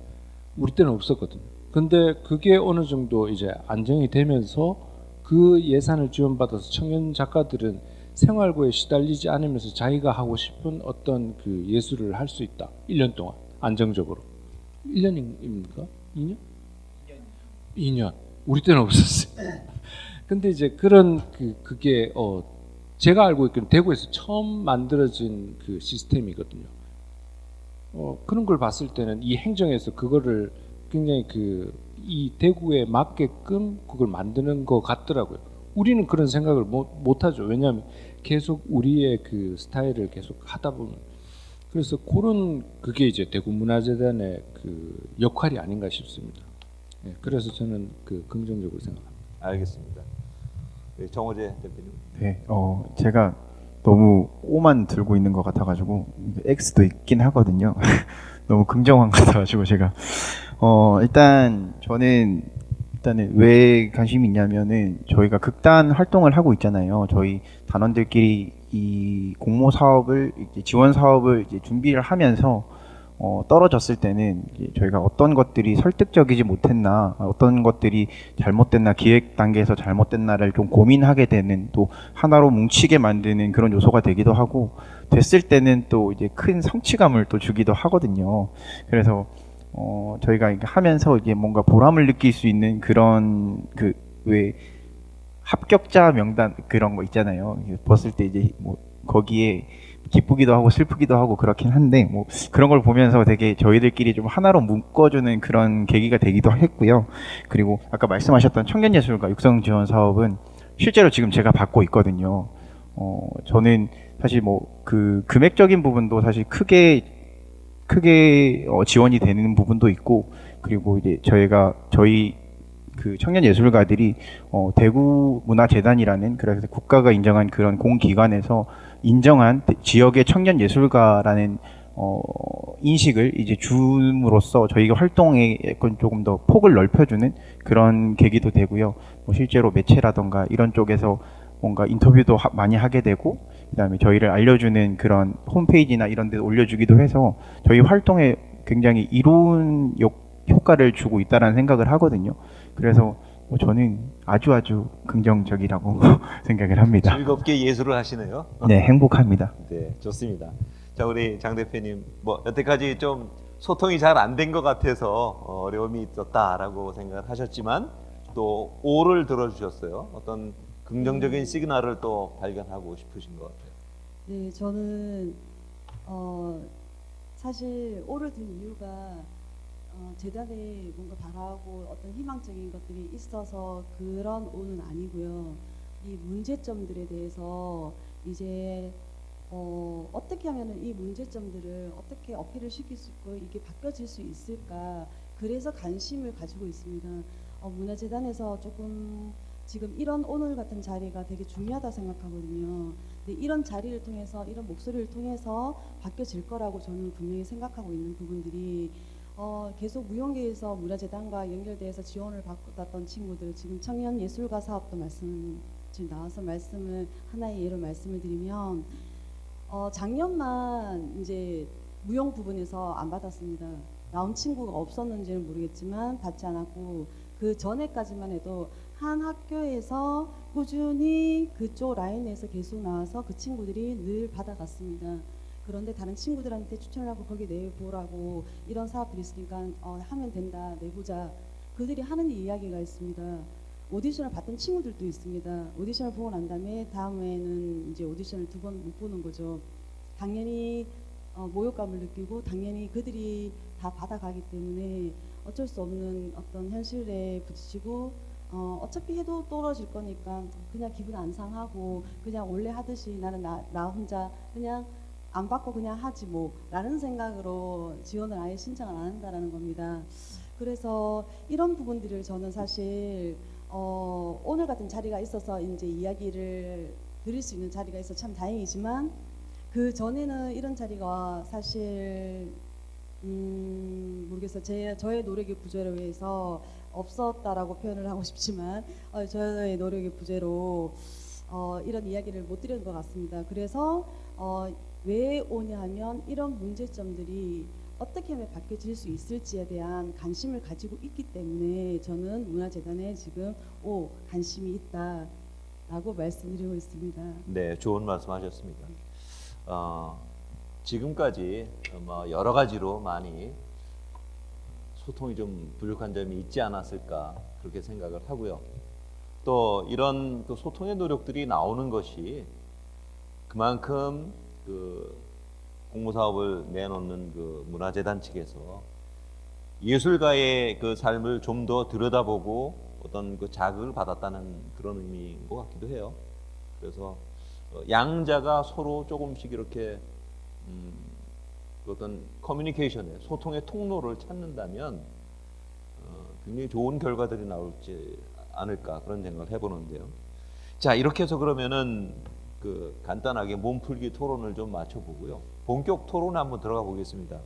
우리 때는 없었거든요. 근데 그게 어느 정도 이제 안정이 되면서 그 예산을 지원받아서 청년 작가들은 생활고에 시달리지 않으면서 자기가 하고 싶은 어떤 그 예술을 할 수 있다. 1년 동안 안정적으로. 1년입니까? 2년? 2년. 우리 때는 없었어요. 근데 이제 그런 그게 제가 알고 있기로는 대구에서 처음 만들어진 그 시스템이거든요. 그런 걸 봤을 때는 이 행정에서 그거를 굉장히 이 대구에 맞게끔 그걸 만드는 것 같더라고요. 우리는 그런 생각을 못 하죠. 왜냐하면 계속 우리의 그 스타일을 계속 하다 보면. 그래서 그게 이제 대구문화재단의 그 역할이 아닌가 싶습니다. 네, 그래서 저는 긍정적으로 생각합니다. 알겠습니다. 네, 정호재 대표님. 네, 제가 너무 O만 들고 있는 것 같아가지고 X도 있긴 하거든요. 너무 긍정한 것 같아가지고 제가 일단은 왜 관심이 있냐면은 저희가 극단 활동을 하고 있잖아요. 저희 단원들끼리 이 공모 사업을 지원 사업을 이제 준비를 하면서 떨어졌을 때는 저희가 어떤 것들이 설득적이지 못했나, 어떤 것들이 잘못됐나, 기획 단계에서 잘못됐나를 좀 고민하게 되는, 또 하나로 뭉치게 만드는 그런 요소가 되기도 하고, 됐을 때는 또 이제 큰 성취감을 또 주기도 하거든요. 그래서 저희가 이렇게 하면서 이게 뭔가 보람을 느낄 수 있는 그런 왜 합격자 명단 그런 거 있잖아요. 봤을 때 이제 뭐 거기에 기쁘기도 하고 슬프기도 하고 그렇긴 한데 뭐 그런 걸 보면서 되게 저희들끼리 좀 하나로 묶어주는 그런 계기가 되기도 했고요. 그리고 아까 말씀하셨던 청년예술가 육성 지원 사업은 실제로 지금 제가 받고 있거든요. 저는 사실 뭐 그 금액적인 부분도 사실 크게 지원이 되는 부분도 있고, 그리고 이제 저희 그 청년 예술가들이 대구문화재단이라는 그래서 국가가 인정한 그런 공기관에서 인정한 지역의 청년 예술가라는 인식을 이제 줌으로써 저희가 활동에 조금 더 폭을 넓혀주는 그런 계기도 되고요. 뭐 실제로 매체라던가 이런 쪽에서 뭔가 인터뷰도 많이 하게 되고, 그다음에 저희를 알려주는 그런 홈페이지나 이런 데 올려주기도 해서 저희 활동에 굉장히 이로운 효과를 주고 있다라는 생각을 하거든요. 그래서 저는 아주 긍정적이라고 생각을 합니다. 즐겁게 예술을 하시네요. 네, 행복합니다. 네, 좋습니다. 자, 우리 장 대표님, 뭐 여태까지 좀 소통이 잘 안 된 것 같아서 어려움이 있었다라고 생각을 하셨지만 또 오를 들어주셨어요. 어떤 긍정적인 시그널을 또 발견하고 싶으신 것 같아요. 네, 저는 사실 오를 든 이유가 재단에 뭔가 바라고 어떤 희망적인 것들이 있어서 그런 오는 아니고요. 이 문제점들에 대해서 이제 어떻게 하면은 이 문제점들을 어떻게 어필을 시킬 수 있고 이게 바뀌어질 수 있을까? 그래서 관심을 가지고 있습니다. 문화재단에서 조금 지금 이런 오늘 같은 자리가 되게 중요하다 생각하거든요. 근데 이런 자리를 통해서 이런 목소리를 통해서 바뀌어질 거라고 저는 분명히 생각하고 있는 부분들이 계속 무용계에서 문화재단과 연결돼서 지원을 받았던 친구들 지금 청년 예술가 사업도 지금 나와서 말씀을 하나의 예로 말씀을 드리면 작년만 이제 무용 부분에서 안 받았습니다. 나온 친구가 없었는지는 모르겠지만 받지 않았고 그 전에까지만 해도 한 학교에서 꾸준히 그쪽 라인에서 계속 나와서 그 친구들이 늘 받아갔습니다. 그런데 다른 친구들한테 추천을 하고 거기 내보라고 이런 사업들이 있으니까 하면 된다 내보자 그들이 하는 이야기가 있습니다. 오디션을 봤던 친구들도 있습니다. 오디션을 보고 난 다음에 다음에는 이제 오디션을 두 번 못 보는 거죠. 당연히 모욕감을 느끼고 당연히 그들이 다 받아가기 때문에 어쩔 수 없는 어떤 현실에 부딪히고 어차피 해도 떨어질 거니까 그냥 기분 안 상하고 그냥 원래 하듯이 나는 나 혼자 그냥 안 받고 그냥 하지 뭐 라는 생각으로 지원을 아예 신청을 안 한다라는 겁니다. 그래서 이런 부분들을 저는 사실 오늘 같은 자리가 있어서 이제 이야기를 드릴 수 있는 자리가 있어 참 다행이지만 그 전에는 이런 자리가 사실 모르겠어요. 저의 노력의 부재로 해서 없었다라고 표현을 하고 싶지만 저의 노력의 부재로 이런 이야기를 못 드리는 것 같습니다. 그래서 왜 오냐 하면 이런 문제점들이 어떻게 하면 바뀌어질 수 있을지에 대한 관심을 가지고 있기 때문에 저는 문화재단에 지금 관심이 있다라고 말씀드리고 있습니다. 네, 좋은 말씀하셨습니다. 지금까지 여러 가지로 많이 소통이 좀 부족한 점이 있지 않았을까 그렇게 생각을 하고요. 또 이런 그 소통의 노력들이 나오는 것이 그만큼 그 공모사업을 내놓는 그 문화재단 측에서 예술가의 그 삶을 좀 더 들여다보고 어떤 그 자극을 받았다는 그런 의미인 것 같기도 해요. 그래서 양자가 서로 조금씩 이렇게 어떤 커뮤니케이션의 소통의 통로를 찾는다면 굉장히 좋은 결과들이 나올지 않을까 그런 생각을 해보는데요. 자, 이렇게 해서 그러면은 그 간단하게 몸풀기 토론을 좀 맞춰보고요. 본격 토론 한번 들어가 보겠습니다.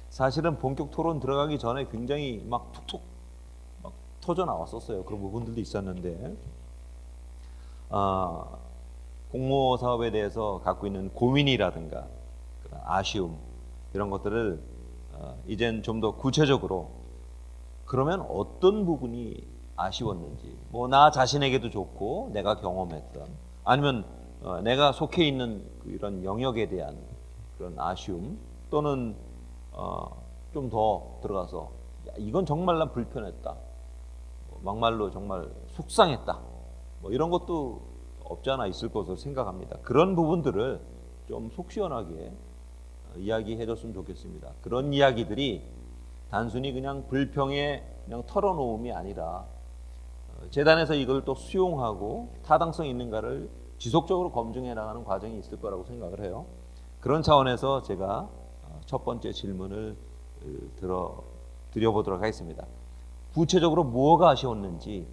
사실은 본격 토론 들어가기 전에 굉장히 막 툭툭 막 터져 나왔었어요. 그런 부분들도 있었는데 공모 사업에 대해서 갖고 있는 고민이라든가 그런 아쉬움 이런 것들을 이젠 좀 더 구체적으로 그러면 어떤 부분이 아쉬웠는지 뭐 나 자신에게도 좋고 내가 경험했던 아니면 내가 속해 있는 이런 영역에 대한 그런 아쉬움 또는 좀 더 들어가서 야, 이건 정말 난 불편했다 막말로 정말 속상했다 뭐 이런 것도 없지 않아 있을 것으로 생각합니다. 그런 부분들을 좀 속 시원하게 이야기해 줬으면 좋겠습니다. 그런 이야기들이 단순히 그냥 불평에 그냥 털어놓음이 아니라 재단에서 이걸 또 수용하고 타당성 있는가를 지속적으로 검증해 나가는 과정이 있을 거라고 생각을 해요. 그런 차원에서 제가 첫 번째 질문을 드려보도록 하겠습니다. 구체적으로 뭐가 아쉬웠는지,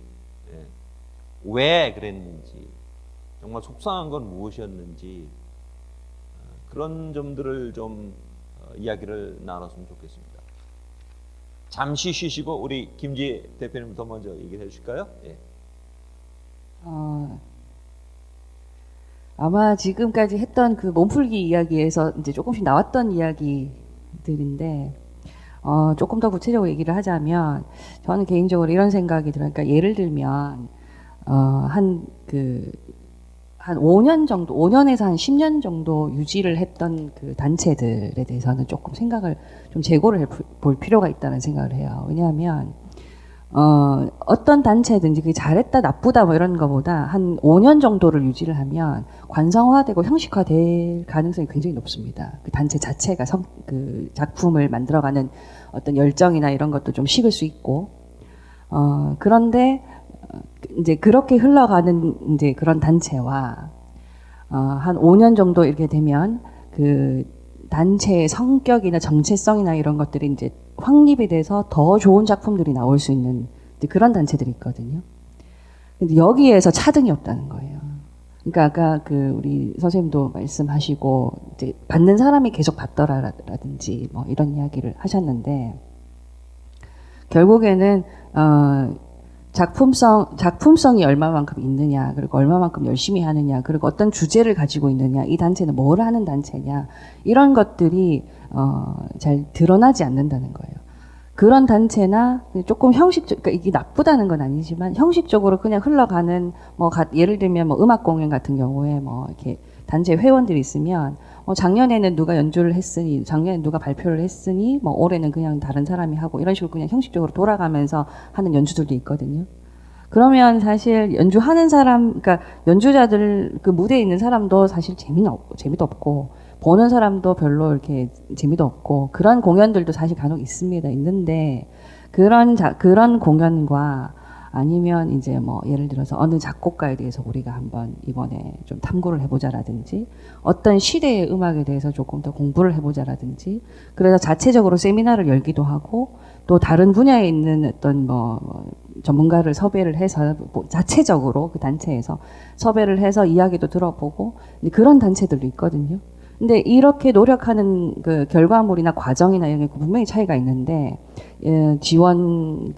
왜 그랬는지, 정말 속상한 건 무엇이었는지 그런 점들을 좀 이야기를 나눴으면 좋겠습니다. 잠시 쉬시고 우리 김지혜 대표님부터 먼저 얘기를 해주실까요? 예. 아마 지금까지 했던 그 몸풀기 이야기에서 이제 조금씩 나왔던 이야기들인데 조금 더 구체적으로 얘기를 하자면 저는 개인적으로 이런 생각이 들어요. 그러니까 예를 들면 한 5년 정도, 5년에서 한 10년 정도 유지를 했던 그 단체들에 대해서는 조금 생각을 좀 재고를 볼 필요가 있다는 생각을 해요. 왜냐하면 어떤 단체든지 그게 잘했다 나쁘다 뭐 이런 거보다 한 5년 정도를 유지를 하면 관성화되고 형식화될 가능성이 굉장히 높습니다. 그 단체 자체가 그 작품을 만들어가는 어떤 열정이나 이런 것도 좀 식을 수 있고 그런데 이제 그렇게 흘러가는 이제 그런 단체와 한 5년 정도 이렇게 되면 그 단체의 성격이나 정체성이나 이런 것들이 이제 확립이 돼서 더 좋은 작품들이 나올 수 있는 이제 그런 단체들이 있거든요. 근데 여기에서 차등이 없다는 거예요. 그러니까 아까 그 우리 선생님도 말씀하시고 이제 받는 사람이 계속 받더라라든지 뭐 이런 이야기를 하셨는데 결국에는 작품성이 얼마만큼 있느냐, 그리고 얼마만큼 열심히 하느냐, 그리고 어떤 주제를 가지고 있느냐, 이 단체는 뭘 하는 단체냐, 이런 것들이 잘 드러나지 않는다는 거예요. 그런 단체나 조금 형식적, 그러니까 이게 나쁘다는 건 아니지만 형식적으로 그냥 흘러가는 뭐 예를 들면 뭐 음악 공연 같은 경우에 뭐 이렇게 단체 회원들이 있으면 작년에는 누가 연주를 했으니, 작년에 누가 발표를 했으니, 뭐 올해는 그냥 다른 사람이 하고 이런 식으로 그냥 형식적으로 돌아가면서 하는 연주들도 있거든요. 그러면 사실 연주하는 사람, 그러니까 연주자들 그 무대에 있는 사람도 사실 재미도 없고 보는 사람도 별로 이렇게 재미도 없고 그런 공연들도 사실 간혹 있는데 그런 공연과 아니면 이제 뭐 예를 들어서 어느 작곡가에 대해서 우리가 한번 이번에 좀 탐구를 해보자라든지 어떤 시대의 음악에 대해서 조금 더 공부를 해보자라든지 그래서 자체적으로 세미나를 열기도 하고 또 다른 분야에 있는 어떤 뭐 전문가를 섭외를 해서 자체적으로 그 단체에서 섭외를 해서 이야기도 들어보고 그런 단체들도 있거든요. 근데 이렇게 노력하는 그 결과물이나 과정이나 이런 게 분명히 차이가 있는데 지원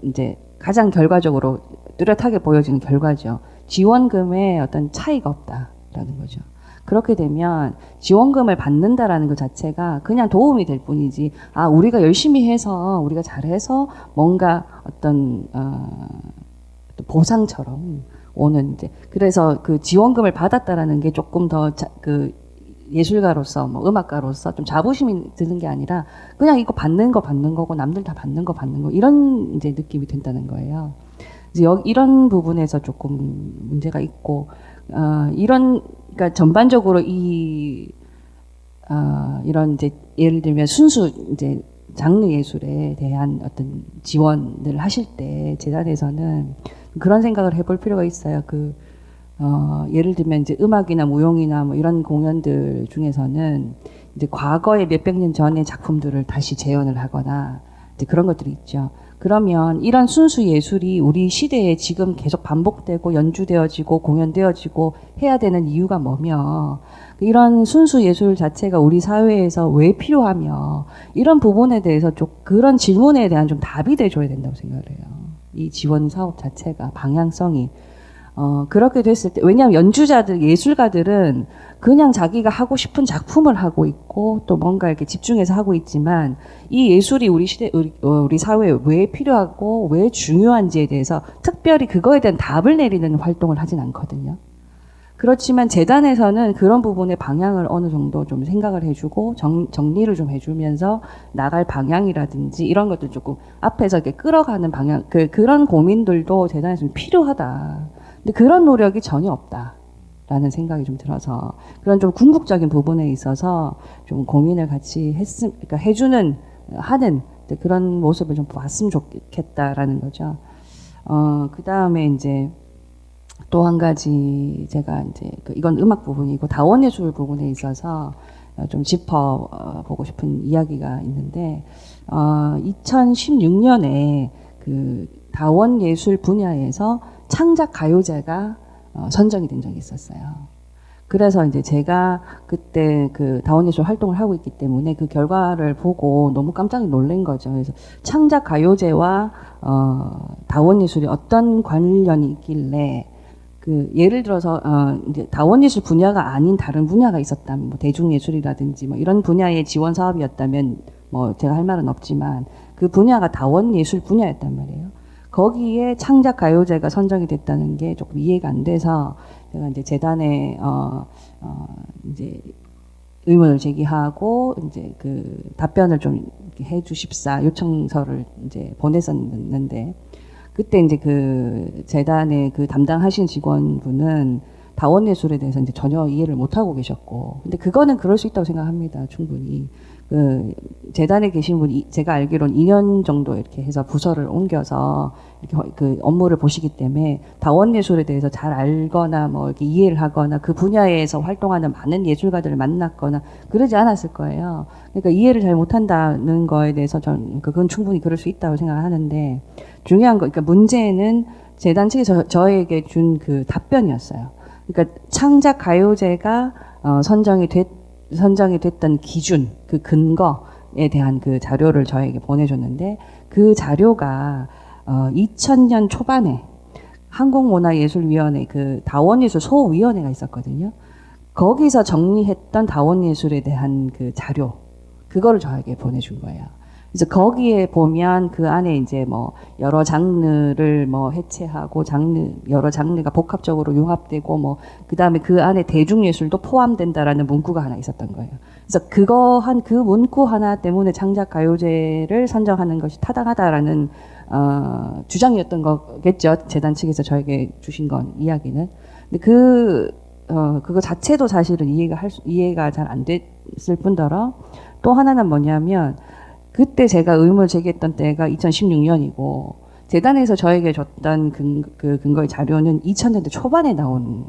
이제 가장 결과적으로 뚜렷하게 보여지는 결과죠. 지원금에 어떤 차이가 없다라는 거죠. 그렇게 되면 지원금을 받는다라는 것 자체가 그냥 도움이 될 뿐이지, 우리가 열심히 해서, 우리가 잘해서 뭔가 어떤, 보상처럼 오는 이제, 그래서 그 지원금을 받았다라는 게 조금 더 예술가로서, 뭐 음악가로서 좀 자부심이 드는 게 아니라 그냥 이거 받는 거고 남들 다 받는 거 이런 이제 느낌이 든다는 거예요. 이제 이런 부분에서 조금 문제가 있고, 그러니까 전반적으로 이런 이제 예를 들면 순수 이제 장르 예술에 대한 어떤 지원을 하실 때 재단에서는 그런 생각을 해볼 필요가 있어요. 예를 들면 이제 음악이나 무용이나 뭐 이런 공연들 중에서는 이제 과거에 몇백 년 전의 작품들을 다시 재현을 하거나 이제 그런 것들이 있죠. 그러면 이런 순수 예술이 우리 시대에 지금 계속 반복되고 연주되어지고 공연되어지고 해야 되는 이유가 뭐며, 이런 순수 예술 자체가 우리 사회에서 왜 필요하며, 이런 부분에 대해서 좀 그런 질문에 대한 좀 답이 돼줘야 된다고 생각을 해요. 이 지원 사업 자체가 방향성이 그렇게 됐을 때, 왜냐하면 연주자들, 예술가들은 그냥 자기가 하고 싶은 작품을 하고 있고 또 뭔가 이렇게 집중해서 하고 있지만 이 예술이 우리 사회에 왜 필요하고 왜 중요한지에 대해서 특별히 그거에 대한 답을 내리는 활동을 하진 않거든요. 그렇지만 재단에서는 그런 부분의 방향을 어느 정도 좀 생각을 해주고 정리를 좀 해주면서 나갈 방향이라든지 이런 것들 조금 앞에서 이렇게 끌어가는 방향, 그런 고민들도 재단에서 좀 필요하다. 근데 그런 노력이 전혀 없다라는 생각이 좀 들어서 그런 좀 궁극적인 부분에 있어서 좀 고민을 같이 그러니까 하는 그런 모습을 좀 봤으면 좋겠다라는 거죠. 그 다음에 이제 또 한 가지 제가 이제 이건 음악 부분이고 다원예술 부분에 있어서 좀 짚어보고 싶은 이야기가 있는데 2016년에 그 다원예술 분야에서 창작 가요제가 선정이 된 적이 있었어요. 그래서 이제 제가 그때 그 다원예술 활동을 하고 있기 때문에 그 결과를 보고 너무 깜짝 놀란 거죠. 그래서 창작 가요제와 다원예술이 어떤 관련이 있길래 예를 들어서 이제 다원예술 분야가 아닌 다른 분야가 있었다면 뭐 대중예술이라든지 뭐 이런 분야의 지원 사업이었다면 뭐 제가 할 말은 없지만 그 분야가 다원 예술 분야였단 말이에요. 거기에 창작 가요제가 선정이 됐다는 게 조금 이해가 안 돼서 제가 이제 재단에 이제 의문을 제기하고 이제 그 답변을 좀 이렇게 해주십사 요청서를 이제 보냈었는데 그때 이제 그 재단의 그 담당하신 직원분은 다원예술에 대해서 이제 전혀 이해를 못 하고 계셨고, 근데 그거는 그럴 수 있다고 생각합니다. 충분히. 그 재단에 계신 분이 제가 알기로는 2년 정도 이렇게 해서 부서를 옮겨서 이렇게 그 업무를 보시기 때문에 다원예술에 대해서 잘 알거나 뭐 이렇게 이해를 하거나 그 분야에서 활동하는 많은 예술가들을 만났거나 그러지 않았을 거예요. 그러니까 이해를 잘 못한다는 거에 대해서 전 그건 충분히 그럴 수 있다고 생각하는데, 중요한 거, 그러니까 문제는 재단 측에서 저에게 준 그 답변이었어요. 그러니까 창작 가요제가 선정이 됐던 기준, 그 근거에 대한 그 자료를 저에게 보내줬는데, 그 자료가 2000년 초반에 한국문화예술위원회 그 다원예술 소위원회가 있었거든요. 거기서 정리했던 다원예술에 대한 그 자료, 그거를 저에게 보내준 거예요. 그래서 거기에 보면 그 안에 이제 뭐 여러 장르를 뭐 해체하고 여러 장르가 복합적으로 융합되고 뭐 그다음에 그 안에 대중예술도 포함된다라는 문구가 하나 있었던 거예요. 그래서 그 문구 하나 때문에 창작 가요제를 선정하는 것이 타당하다라는 주장이었던 거겠죠. 재단 측에서 저에게 주신 건 이야기는. 근데 그거 자체도 사실은 이해가 잘 안 됐을 뿐더러 또 하나는 뭐냐면, 그때 제가 의문을 제기했던 때가 2016년이고 재단에서 저에게 줬던 그 근거의 자료는 2000년대 초반에 나온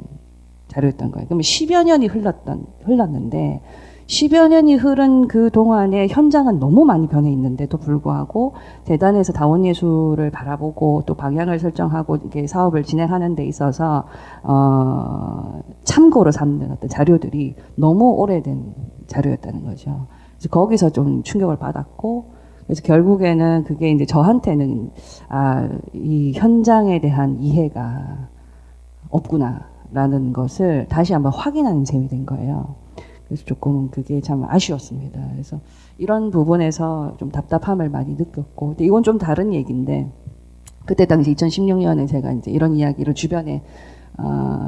자료였던 거예요. 그러면 10여 년이 흘렀는데 10여 년이 흐른 그 동안에 현장은 너무 많이 변해 있는데도 불구하고 재단에서 다원예술을 바라보고 또 방향을 설정하고 이렇게 사업을 진행하는 데 있어서 참고로 삼는 어떤 자료들이 너무 오래된 자료였다는 거죠. 그래서 거기서 좀 충격을 받았고, 그래서 결국에는 그게 이제 저한테는 이 현장에 대한 이해가 없구나라는 것을 다시 한번 확인하는 셈이 된 거예요. 그래서 조금 그게 참 아쉬웠습니다. 그래서 이런 부분에서 좀 답답함을 많이 느꼈고, 근데 이건 좀 다른 얘기인데, 그때 당시 2016년에 제가 이제 이런 이야기를 주변에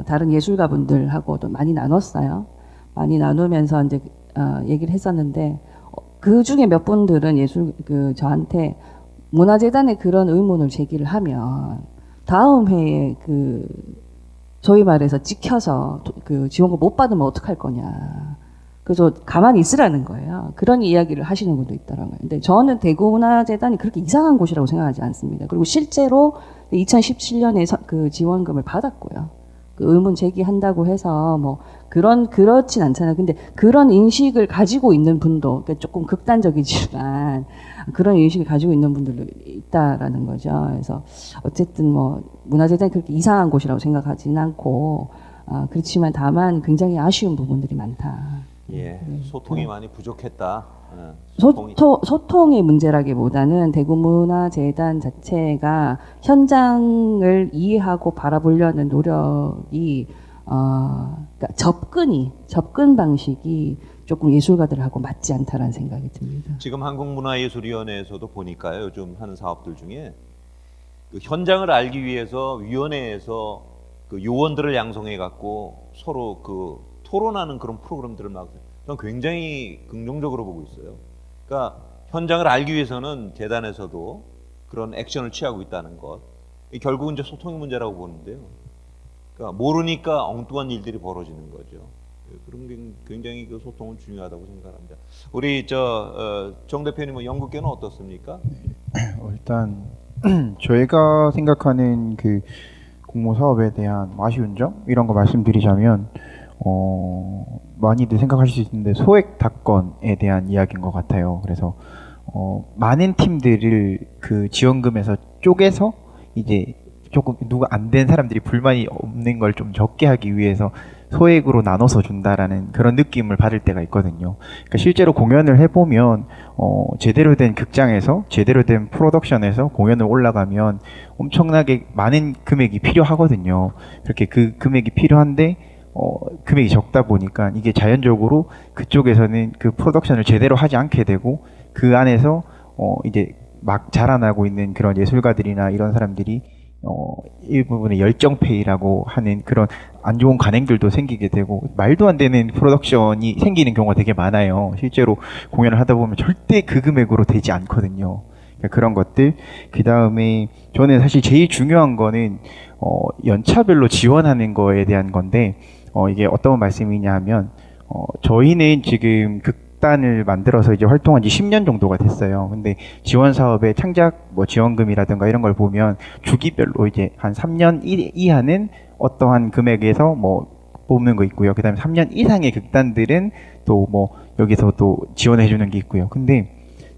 다른 예술가분들하고도 많이 나눴어요. 많이 나누면서 이제 얘기를 했었는데, 그 중에 몇 분들은 저한테 문화재단에 그런 의문을 제기를 하면 다음 해에 소위 말해서 찍혀서 그 지원금 못 받으면 어떡할 거냐. 그래서 가만히 있으라는 거예요. 그런 이야기를 하시는 분도 있더라고요. 근데 저는 대구문화재단이 그렇게 이상한 곳이라고 생각하지 않습니다. 그리고 실제로 2017년에 그 지원금을 받았고요. 그 의문 제기한다고 해서 뭐 그렇진 않잖아요. 근데 그런 인식을 가지고 있는 분도, 그러니까 조금 극단적이지만 그런 인식을 가지고 있는 분들도 있다라는 거죠. 그래서 어쨌든 뭐 문화재단이 그렇게 이상한 곳이라고 생각하지는 않고, 그렇지만 다만 굉장히 아쉬운 부분들이 많다. 예, 소통이 많이 부족했다. 소통의 문제라기보다는 대구문화재단 자체가 현장을 이해하고 바라보려는 노력이 그러니까 접근 방식이 조금 예술가들하고 맞지 않다라는 생각이 듭니다. 지금 한국문화예술위원회에서도 보니까요, 요즘 하는 사업들 중에 그 현장을 알기 위해서 위원회에서 그 요원들을 양성해 갖고 서로 그 토론하는 그런 프로그램들을 막 저는 굉장히 긍정적으로 보고 있어요. 그러니까 현장을 알기 위해서는 재단에서도 그런 액션을 취하고 있다는 것. 결국은 이제 소통의 문제라고 보는데요. 그러니까 모르니까 엉뚱한 일들이 벌어지는 거죠. 그런 게 굉장히 그 소통은 중요하다고 생각합니다. 우리 정 대표님은 연극계는 어떻습니까? 일단 저희가 생각하는 그 공모 사업에 대한 아쉬운 점 이런 거 말씀드리자면, 많이들 생각하실 수 있는데 소액 답건에 대한 이야기인 것 같아요. 그래서 많은 팀들을 그 지원금에서 쪼개서 이제 조금 누가 안 된 사람들이 불만이 없는 걸 좀 적게 하기 위해서 소액으로 나눠서 준다라는 그런 느낌을 받을 때가 있거든요. 그러니까 실제로 공연을 해보면 제대로 된 극장에서 제대로 된 프로덕션에서 공연을 올라가면 엄청나게 많은 금액이 필요하거든요. 그렇게 그 금액이 필요한데 금액이 적다 보니까 이게 자연적으로 그쪽에서는 그 프로덕션을 제대로 하지 않게 되고, 그 안에서 이제 막 자라나고 있는 그런 예술가들이나 이런 사람들이 일부분의 열정페이라고 하는 그런 안 좋은 관행들도 생기게 되고 말도 안 되는 프로덕션이 생기는 경우가 되게 많아요. 실제로 공연을 하다 보면 절대 그 금액으로 되지 않거든요. 그러니까 그런 것들. 그 다음에 저는 사실 제일 중요한 거는 연차별로 지원하는 거에 대한 건데 이게 어떤 말씀이냐 하면 저희는 지금 극단을 만들어서 이제 활동한 지 10년 정도가 됐어요. 근데 지원 사업의 창작 지원금이라든가 이런 걸 보면 주기별로 이제 한 3년 이하는 어떠한 금액에서 뽑는 거 있고요. 그다음에 3년 이상의 극단들은 또 여기서 또 지원해 주는 게 있고요. 근데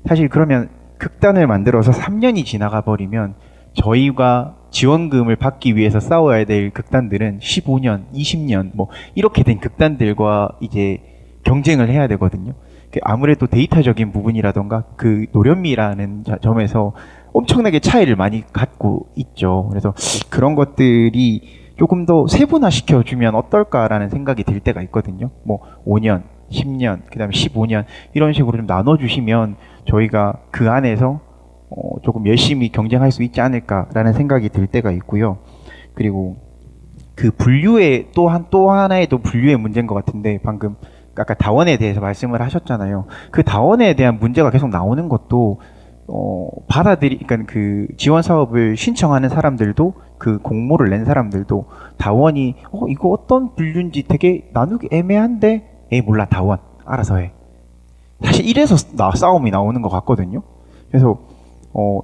사실 그러면 극단을 만들어서 3년이 지나가 버리면 저희가 지원금을 받기 위해서 싸워야 될 극단들은 15년, 20년 이렇게 된 극단들과 이제 경쟁을 해야 되거든요. 아무래도 데이터적인 부분이라던가 그 노련미라는 점에서 엄청나게 차이를 많이 갖고 있죠. 그래서 그런 것들이 조금 더 세분화 시켜주면 어떨까라는 생각이 들 때가 있거든요. 5년, 10년, 그 다음에 15년 이런 식으로 좀 나눠주시면 저희가 그 안에서 조금 열심히 경쟁할 수 있지 않을까라는 생각이 들 때가 있고요. 그리고 그 분류의 또 하나의 또 분류의 문제인 것 같은데 방금 아까 다원에 대해서 말씀을 하셨잖아요. 그 다원에 대한 문제가 계속 나오는 것도 그러니까 그 지원 사업을 신청하는 사람들도 그 공모를 낸 사람들도 다원이 이거 어떤 분류인지 되게 나누기 애매한데 몰라 다원 알아서 해. 사실 이래서 싸움이 나오는 것 같거든요. 그래서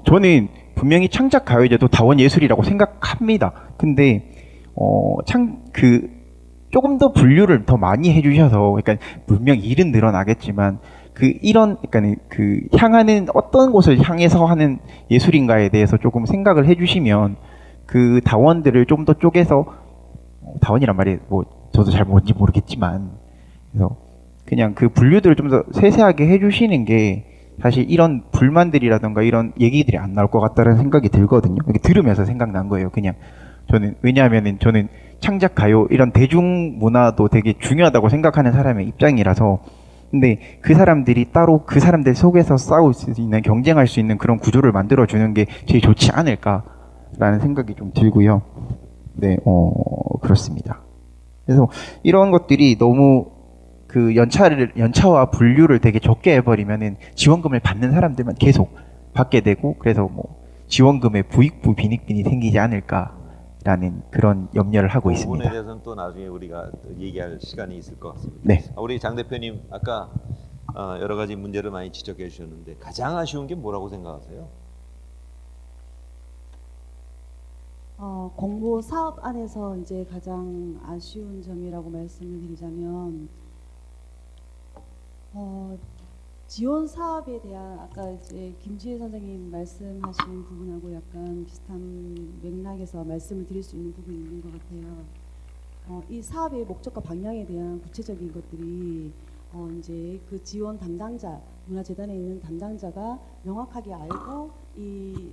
저는 분명히 창작 가요제도 다원 예술이라고 생각합니다. 근데 조금 더 분류를 더 많이 해주셔서, 그러니까 분명 일은 늘어나겠지만 그러니까 그 향하는 어떤 곳을 향해서 하는 예술인가에 대해서 조금 생각을 해주시면 그 다원들을 좀 더 쪼개서 다원이란 말이 저도 잘 뭔지 모르겠지만 그래서 그냥 그 분류들을 좀 더 세세하게 해주시는 게 사실 이런 불만들이라던가 이런 얘기들이 안 나올 것 같다는 생각이 들거든요. 이렇게 들으면서 생각난 거예요. 그냥 왜냐하면 저는 창작 가요 이런 대중 문화도 되게 중요하다고 생각하는 사람의 입장이라서 근데 그 사람들이 따로 그 사람들 속에서 싸울 수 있는 경쟁할 수 있는 그런 구조를 만들어 주는 게 제일 좋지 않을까라는 생각이 좀 들고요. 네, 그렇습니다. 그래서 이런 것들이 너무 그 연차와 분류를 되게 적게 해버리면은 지원금을 받는 사람들만 계속 받게 되고 그래서 지원금의 부익부 빈익빈이 생기지 않을까라는 그런 염려를 하고 그 있습니다. 부분에 대해서는 또 나중에 우리가 또 얘기할 시간이 있을 것 같습니다. 네. 우리 장 대표님 아까 여러 가지 문제를 많이 지적해 주셨는데 가장 아쉬운 게 뭐라고 생각하세요? 공모 사업 안에서 이제 가장 아쉬운 점이라고 말씀을 드리자면 지원 사업에 대한 아까 이제 김지혜 선생님 말씀하신 부분하고 약간 비슷한 맥락에서 말씀을 드릴 수 있는 부분이 있는 것 같아요. 이 사업의 목적과 방향에 대한 구체적인 것들이 이제 그 지원 담당자, 문화재단에 있는 담당자가 명확하게 알고 이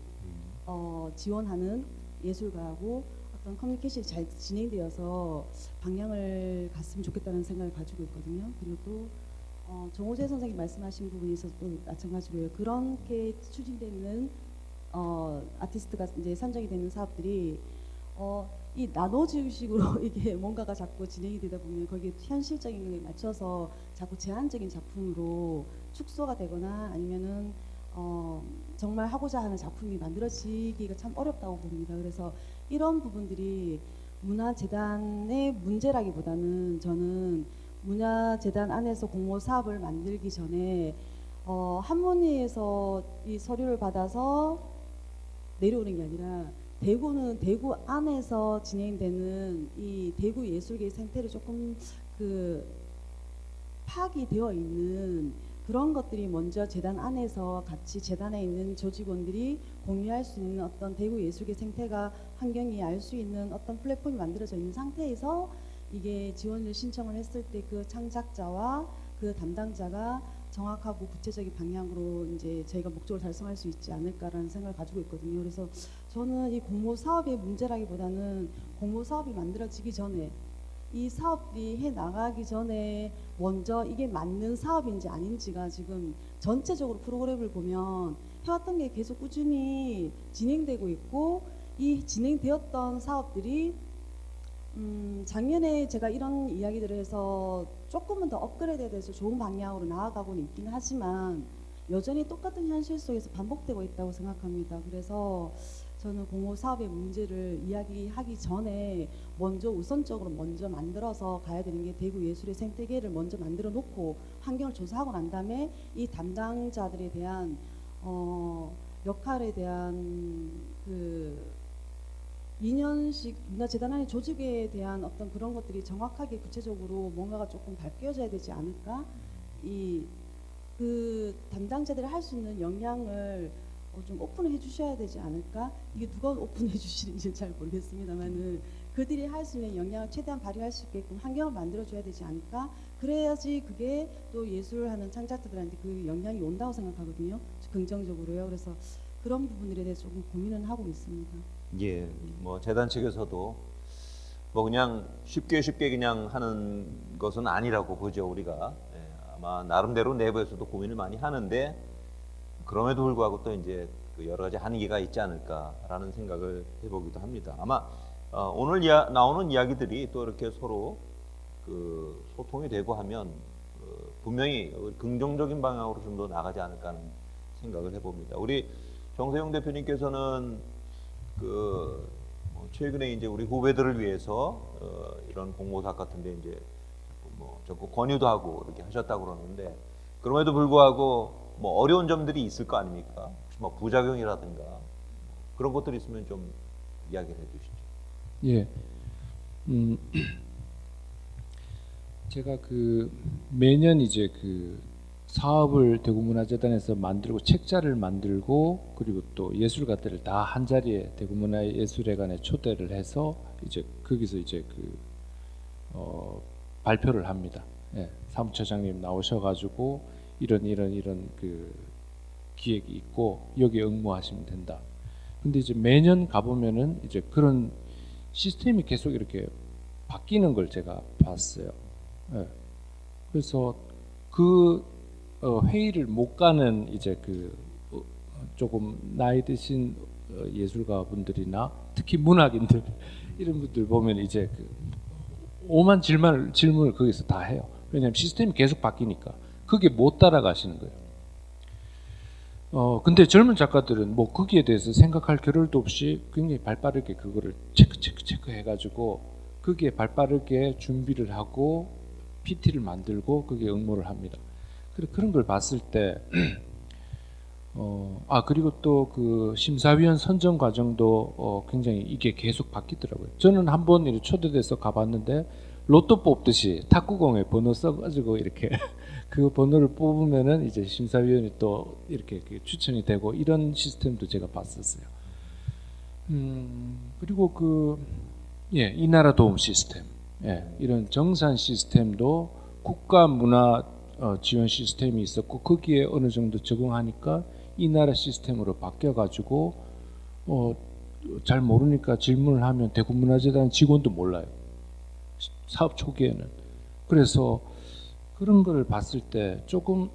지원하는 예술가하고 어떤 커뮤니케이션이 잘 진행되어서 방향을 갔으면 좋겠다는 생각을 가지고 있거든요. 그리고 또 정호재 선생님 말씀하신 부분에 있어서도 마찬가지로요. 그렇게 추진되는 아티스트가 이제 선정이 되는 사업들이 이 나눠주식으로 이게 뭔가가 자꾸 진행이 되다 보면 거기에 현실적인 거에 맞춰서 자꾸 제한적인 작품으로 축소가 되거나 아니면은 정말 하고자 하는 작품이 만들어지기가 참 어렵다고 봅니다. 그래서 이런 부분들이 문화재단의 문제라기보다는 저는 문화재단 안에서 공모 사업을 만들기 전에 한문위에서 이 서류를 받아서 내려오는 게 아니라 대구는 대구 안에서 진행되는 이 대구 예술계의 생태를 조금 파악이 되어 있는 그런 것들이 먼저 재단 안에서 같이 재단에 있는 조직원들이 공유할 수 있는 어떤 대구 예술계 생태가 환경이 알 수 있는 어떤 플랫폼이 만들어져 있는 상태에서 이게 지원을 신청을 했을 때 그 창작자와 그 담당자가 정확하고 구체적인 방향으로 이제 저희가 목적을 달성할 수 있지 않을까라는 생각을 가지고 있거든요. 그래서 저는 이 공모 사업의 문제라기보다는 공모 사업이 만들어지기 전에 이 사업들이 해 나가기 전에 먼저 이게 맞는 사업인지 아닌지가 지금 전체적으로 프로그램을 보면 해왔던 게 계속 꾸준히 진행되고 있고, 이 진행되었던 사업들이 작년에 제가 이런 이야기들을 해서 조금은 더 업그레이드돼서 좋은 방향으로 나아가고는 있긴 하지만 여전히 똑같은 현실 속에서 반복되고 있다고 생각합니다. 그래서 저는 공모 사업의 문제를 이야기하기 전에 먼저 우선적으로 먼저 만들어서 가야 되는 게 대구 예술의 생태계를 먼저 만들어 놓고 환경을 조사하고 난 다음에 이 담당자들에 대한 역할에 대한 그 2년씩 문화재단 안의 조직에 대한 어떤 그런 것들이 정확하게 구체적으로 뭔가가 조금 밝혀져야 되지 않을까? 그 담당자들이 할 수 있는 역량을 좀 오픈해 주셔야 되지 않을까? 이게 누가 오픈해 주시는지 잘 모르겠습니다만은 그들이 할 수 있는 역량을 최대한 발휘할 수 있게끔 환경을 만들어 줘야 되지 않을까? 그래야지 그게 또 예술하는 창작자들한테 그 역량이 온다고 생각하거든요. 긍정적으로요. 그래서 그런 부분들에 대해서 조금 고민은 하고 있습니다. 예, 뭐 재단 측에서도 뭐 그냥 쉽게 그냥 하는 것은 아니라고 보죠 우리가. 예, 아마 나름대로 내부에서도 고민을 많이 하는데 그럼에도 불구하고 또 이제 그 여러 가지 한계가 있지 않을까라는 생각을 해보기도 합니다. 아마 오늘 나오는 이야기들이 또 이렇게 서로 그 소통이 되고 하면 분명히 긍정적인 방향으로 좀 더 나가지 않을까 하는 생각을 해봅니다. 우리 정세용 대표님께서는 최근에 이제 우리 후배들을 위해서 이런 공모사업 같은데 이제 뭐 적극 권유도 하고 이렇게 하셨다고 그러는데 그럼에도 불구하고 뭐 어려운 점들이 있을 거 아닙니까? 혹시 뭐 부작용이라든가 그런 것들이 있으면 좀 이야기를 해주시죠. 예, 제가 그 매년 이제 그 사업을 대구문화재단에서 만들고 책자를 만들고 그리고 또 예술가들을 다 한 자리에 대구문화예술회관에 초대를 해서 이제 거기서 이제 발표를 합니다. 예, 사무처장님 나오셔가지고 이런 그 기획이 있고 여기에 응모하시면 된다. 근데 이제 매년 가보면은 이제 그런 시스템이 계속 이렇게 바뀌는 걸 제가 봤어요. 예. 그래서 그 회의를 못 가는 이제 조금 나이 드신 예술가 분들이나 특히 문학인들 이런 분들 보면 이제 오만 질문을 거기서 다 해요. 왜냐하면 시스템이 계속 바뀌니까 그게 못 따라가시는 거예요. 근데 젊은 작가들은 뭐 거기에 대해서 생각할 겨를도 없이 굉장히 발빠르게 그거를 체크 해가지고 거기에 발빠르게 준비를 하고 PT를 만들고 거기에 응모를 합니다. 그런 걸 봤을 때 그리고 또 그 심사위원 선정 과정도 굉장히 이게 계속 바뀌더라고요. 저는 한번 이렇게 초대돼서 가봤는데 로또 뽑듯이 탁구공에 번호 써가지고 이렇게 그 번호를 뽑으면은 이제 심사위원이 또 이렇게 추천이 되고 이런 시스템도 제가 봤었어요. 그리고 이 나라 도움 시스템, 이런 정산 시스템도 국가 문화 지원 시스템이 있었고 거기에 어느 정도 적응하니까 이 나라 시스템으로 바뀌어가지고 잘 모르니까 질문을 하면 대구문화재단 직원도 몰라요. 사업 초기에는. 그래서 그런 걸 봤을 때 조금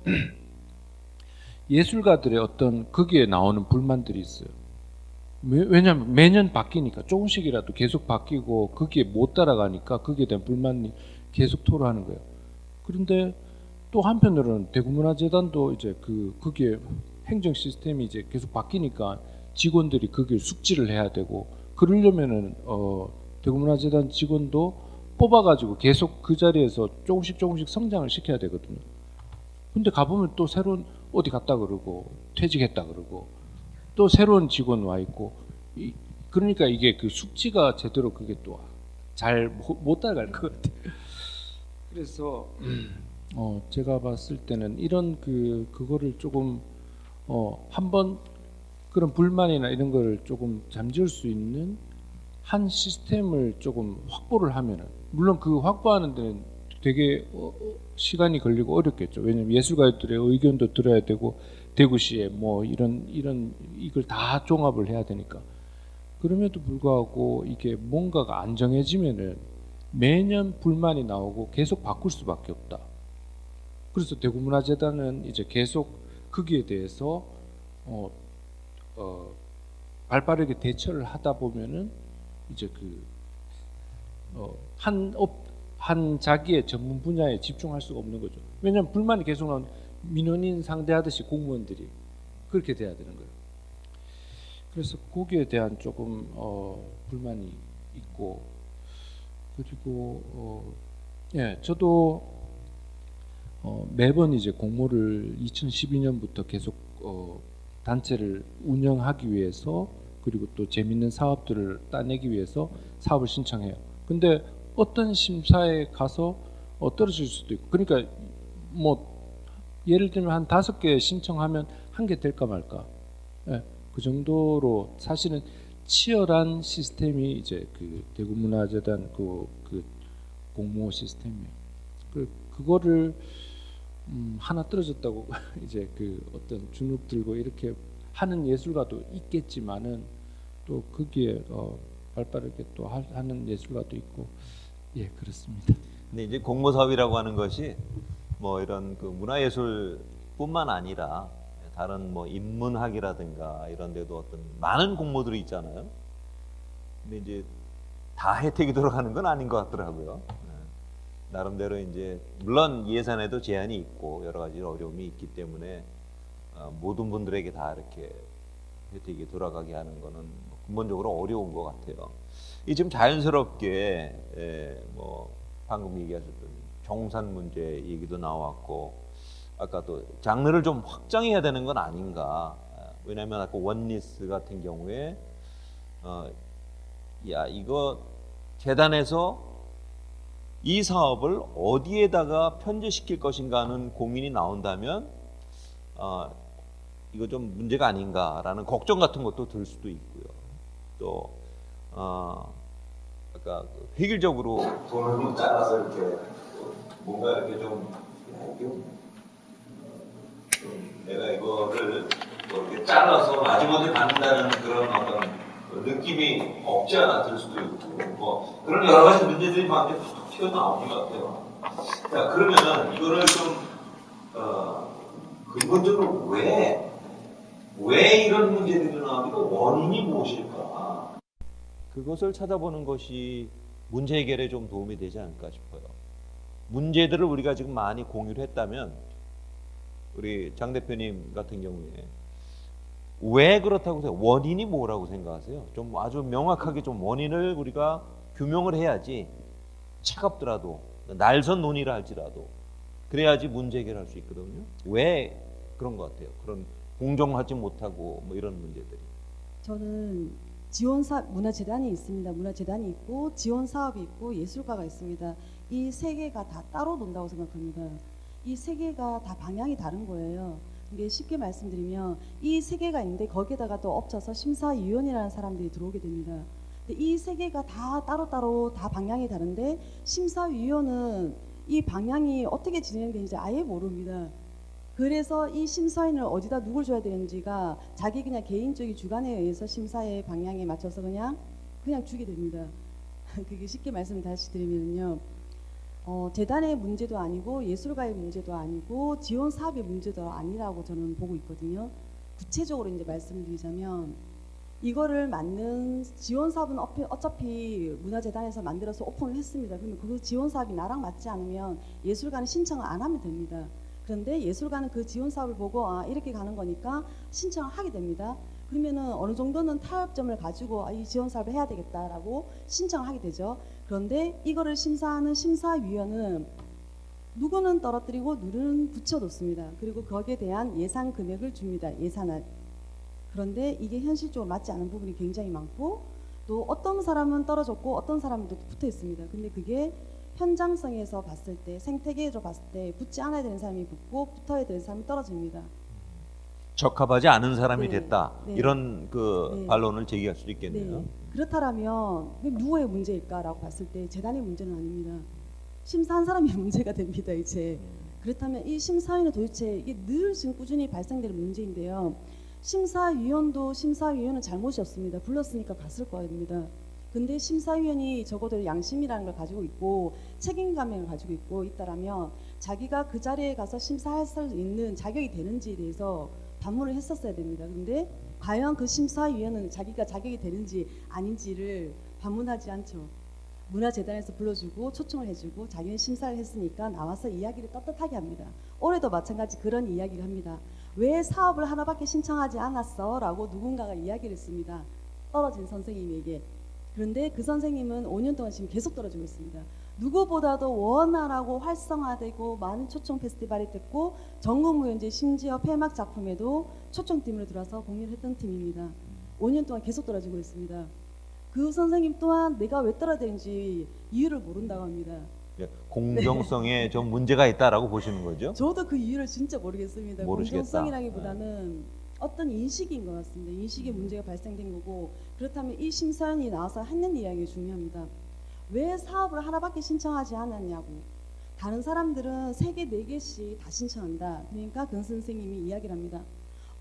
예술가들의 어떤 거기에 나오는 불만들이 있어요. 왜냐하면 매년 바뀌니까 조금씩이라도 계속 바뀌고 거기에 못 따라가니까 거기에 대한 불만이 계속 토로하는 거예요. 그런데 또 한편으로는 대구문화재단도 이제 거기에 행정 시스템이 이제 계속 바뀌니까 직원들이 거기를 숙지를 해야 되고 그러려면은 대구문화재단 직원도 뽑아가지고 계속 그 자리에서 조금씩 성장을 시켜야 되거든요. 근데 가보면 또 새로운 어디 갔다 그러고 퇴직했다 그러고 또 새로운 직원 와 있고 그러니까 이게 그 숙지가 제대로 그게 또 잘 못 따라갈 것 같아요. 그래서 제가 봤을 때는 이런 그거를 조금 한번 그런 불만이나 이런 거를 조금 잠재울 수 있는 한 시스템을 조금 확보를 하면은 물론 그 확보하는 데는 되게 시간이 걸리고 어렵겠죠. 왜냐면 예술가들의 의견도 들어야 되고 대구시에 뭐 이런 이걸 다 종합을 해야 되니까. 그럼에도 불구하고 이게 뭔가가 안 정해지면은 매년 불만이 나오고 계속 바꿀 수밖에 없다. 그래서 대구문화재단은 이제 계속 거기에 대해서 발빠르게 대처를 하다 보면은 이제 한 자기의 전문 분야에 집중할 수가 없는 거죠. 왜냐하면 불만이 계속 나오는 민원인 상대하듯이 공무원들이 그렇게 돼야 되는 거예요. 그래서 거기에 대한 조금 불만이 있고, 그리고 예, 저도 매번 이제 공모를 2012년부터 계속 단체를 운영하기 위해서, 그리고 또 재밌는 사업들을 따내기 위해서 사업을 신청해요. 근데 어떤 심사에 가서 떨어질 수도 있고, 그러니까 뭐 예를 들면 한 5개 신청하면 1개 될까 말까, 예, 그 정도로 사실은 치열한 시스템이 이제 그 대구문화재단 그 공모 시스템이에요. 그거를 하나 떨어졌다고 이제 그 어떤 주눅 들고 이렇게 하는 예술가도 있겠지만은, 또 거기에 발빠르게 또 하는 예술가도 있고, 예, 그렇습니다. 근데 이제 공모 사업이라고 하는 것이 뭐 이런 그 문화예술뿐만 아니라 다른 뭐 인문학이라든가 이런 데도 어떤 많은 공모들이 있잖아요. 근데 이제 다 혜택이 들어가는 건 아닌 것 같더라고요. 나름대로 이제 물론 예산에도 제한이 있고 여러 가지 어려움이 있기 때문에 모든 분들에게 다 이렇게 혜택이 돌아가게 하는 거는 근본적으로 어려운 것 같아요. 이 지금 자연스럽게 뭐 방금 얘기하셨던 정산 문제 얘기도 나왔고, 아까 또 장르를 좀 확장해야 되는 건 아닌가. 왜냐하면 아까 원리스 같은 경우에 야 이거 재단에서 이 사업을 어디에다가 편제시킬 것인가 하는 고민이 나온다면 이거 좀 문제가 아닌가라는 걱정 같은 것도 들 수도 있고요. 또 아까 획일적으로 돈을 좀 잘라서 이렇게 뭔가 이렇게 좀 내가 이거를 뭐 이렇게 잘라서 마지못해 받는다는 그런 어떤 느낌이 없지 않아 들 수도 있고, 뭐 그런 여러 가지 문제들이 막 튀어나오는 것 같아요. 자, 그러면은 이거를 좀 근본적으로 왜 이런 문제들이 나오니까 원인이 무엇일까? 그것을 찾아보는 것이 문제 해결에 좀 도움이 되지 않을까 싶어요. 문제들을 우리가 지금 많이 공유를 했다면, 우리 장 대표님 같은 경우에 왜 그렇다고 생각해요? 원인이 뭐라고 생각하세요? 좀 아주 명확하게 좀 원인을 우리가 규명을 해야지, 차갑더라도 날선 논의를 할지라도 그래야지 문제 해결할 수 있거든요. 왜 그런 것 같아요? 그런 공정하지 못하고 뭐 이런 문제들이. 저는 지원사업, 문화재단이 있습니다. 문화재단이 있고 지원사업이 있고 예술가가 있습니다. 이 세 개가 다 따로 논다고 생각합니다. 이 세 개가 다 방향이 다른 거예요. 이게 쉽게 말씀드리면 이 세 개가 있는데 거기에다가 또 엎쳐서 심사위원이라는 사람들이 들어오게 됩니다. 근데 이 세 개가 다 따로따로 다 방향이 다른데 심사위원은 이 방향이 어떻게 진행되는지 아예 모릅니다. 그래서 이 심사인을 어디다 누굴 줘야 되는지가 자기 그냥 개인적인 주관에 의해서 심사의 방향에 맞춰서 그냥 주게 됩니다. 그게 쉽게 말씀 다시 드리면요. 재단의 문제도 아니고 예술가의 문제도 아니고 지원 사업의 문제도 아니라고 저는 보고 있거든요. 구체적으로 이제 말씀드리자면, 이거를 맞는 지원 사업은 어차피 문화재단에서 만들어서 오픈을 했습니다. 그러면 그 지원 사업이 나랑 맞지 않으면 예술가는 신청을 안 하면 됩니다. 그런데 예술가는 그 지원 사업을 보고 이렇게 가는 거니까 신청을 하게 됩니다. 그러면은 어느 정도는 타협점을 가지고 이 지원 사업을 해야 되겠다라고 신청을 하게 되죠. 그런데 이거를 심사하는 심사위원은 누구는 떨어뜨리고 누구는 붙여놓습니다. 그리고 거기에 대한 예산 금액을 줍니다. 예산을. 그런데 이게 현실적으로 맞지 않은 부분이 굉장히 많고, 또 어떤 사람은 떨어졌고 어떤 사람은 또 붙어 있습니다. 근데 그게 현장성에서 봤을 때, 생태계로 봤을 때 붙지 않아야 되는 사람이 붙고 붙어야 되는 사람이 떨어집니다. 적합하지 않은 사람이 네, 됐다. 네. 이런 네. 반론을 제기할 수도 있겠네요. 네. 그렇다면 누구의 문제일까라고 봤을 때 재단의 문제는 아닙니다. 심사한 사람이 문제가 됩니다. 이제 그렇다면 이 심사위는 도대체 이게 늘 지금 꾸준히 발생되는 문제인데요. 심사위원은 잘못이 없습니다. 불렀으니까 갔을 겁니다. 근데 심사위원이 적어도 양심이라는 걸 가지고 있고 책임감을 가지고 있다라면 자기가 그 자리에 가서 심사할 수 있는 자격이 되는지에 대해서 반문을 했었어야 됩니다. 근데 과연 그 심사위원은 자기가 자격이 되는지 아닌지를 반문하지 않죠. 문화재단에서 불러주고 초청을 해주고 자기는 심사를 했으니까 나와서 이야기를 떳떳하게 합니다. 올해도 마찬가지 그런 이야기를 합니다. 왜 사업을 하나밖에 신청하지 않았어? 라고 누군가가 이야기를 했습니다. 떨어진 선생님에게. 그런데 그 선생님은 5년 동안 지금 계속 떨어지고 있습니다. 누구보다도 원활하고 활성화되고 많은 초청 페스티벌이 됐고 전국무용제 심지어 폐막 작품에도 초청팀으로 들어와서 공연을 했던 팀입니다. 5년 동안 계속 떨어지고 있습니다. 그 선생님 또한 내가 왜 떨어지는지 이유를 모른다고 합니다. 예, 공정성에 좀 문제가 있다라고 보시는 거죠? 저도 그 이유를 진짜 모르겠습니다. 모르시겠다. 공정성이라기보다는 어떤 인식인 것 같습니다. 인식에 문제가 발생된 거고 그렇다면 이 심사위원이 나와서 하는 이야기가 중요합니다. 왜 사업을 하나밖에 신청하지 않았냐고. 다른 사람들은 3개, 4개씩 다 신청한다. 그러니까 그 선생님이 이야기를 합니다.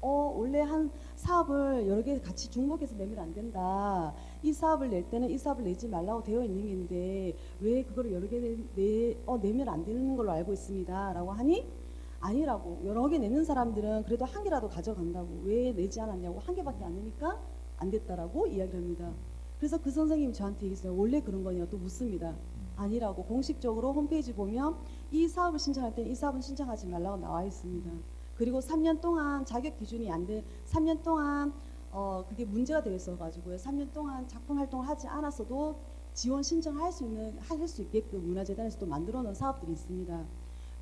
원래 한 사업을 여러 개 같이 중복해서 내면 안 된다. 이 사업을 낼 때는 이 사업을 내지 말라고 되어 있는 건데 왜 그걸 여러 개 내면 안 되는 걸로 알고 있습니다. 라고 하니 아니라고. 여러 개 내는 사람들은 그래도 한 개라도 가져간다고. 왜 내지 않았냐고. 한 개밖에 안 내니까 안 됐다라고 이야기를 합니다. 그래서 그 선생님이 저한테 얘기했어요. 원래 그런 거냐 또 묻습니다. 아니라고. 공식적으로 홈페이지 보면 이 사업을 신청할 때는 이 사업은 신청하지 말라고 나와 있습니다. 그리고 3년 동안 자격 기준이 안 돼, 3년 동안 그게 문제가 되어 있어가지고요. 3년 동안 작품 활동을 하지 않았어도 지원 신청을 할 수 있게끔 문화재단에서 또 만들어 놓은 사업들이 있습니다.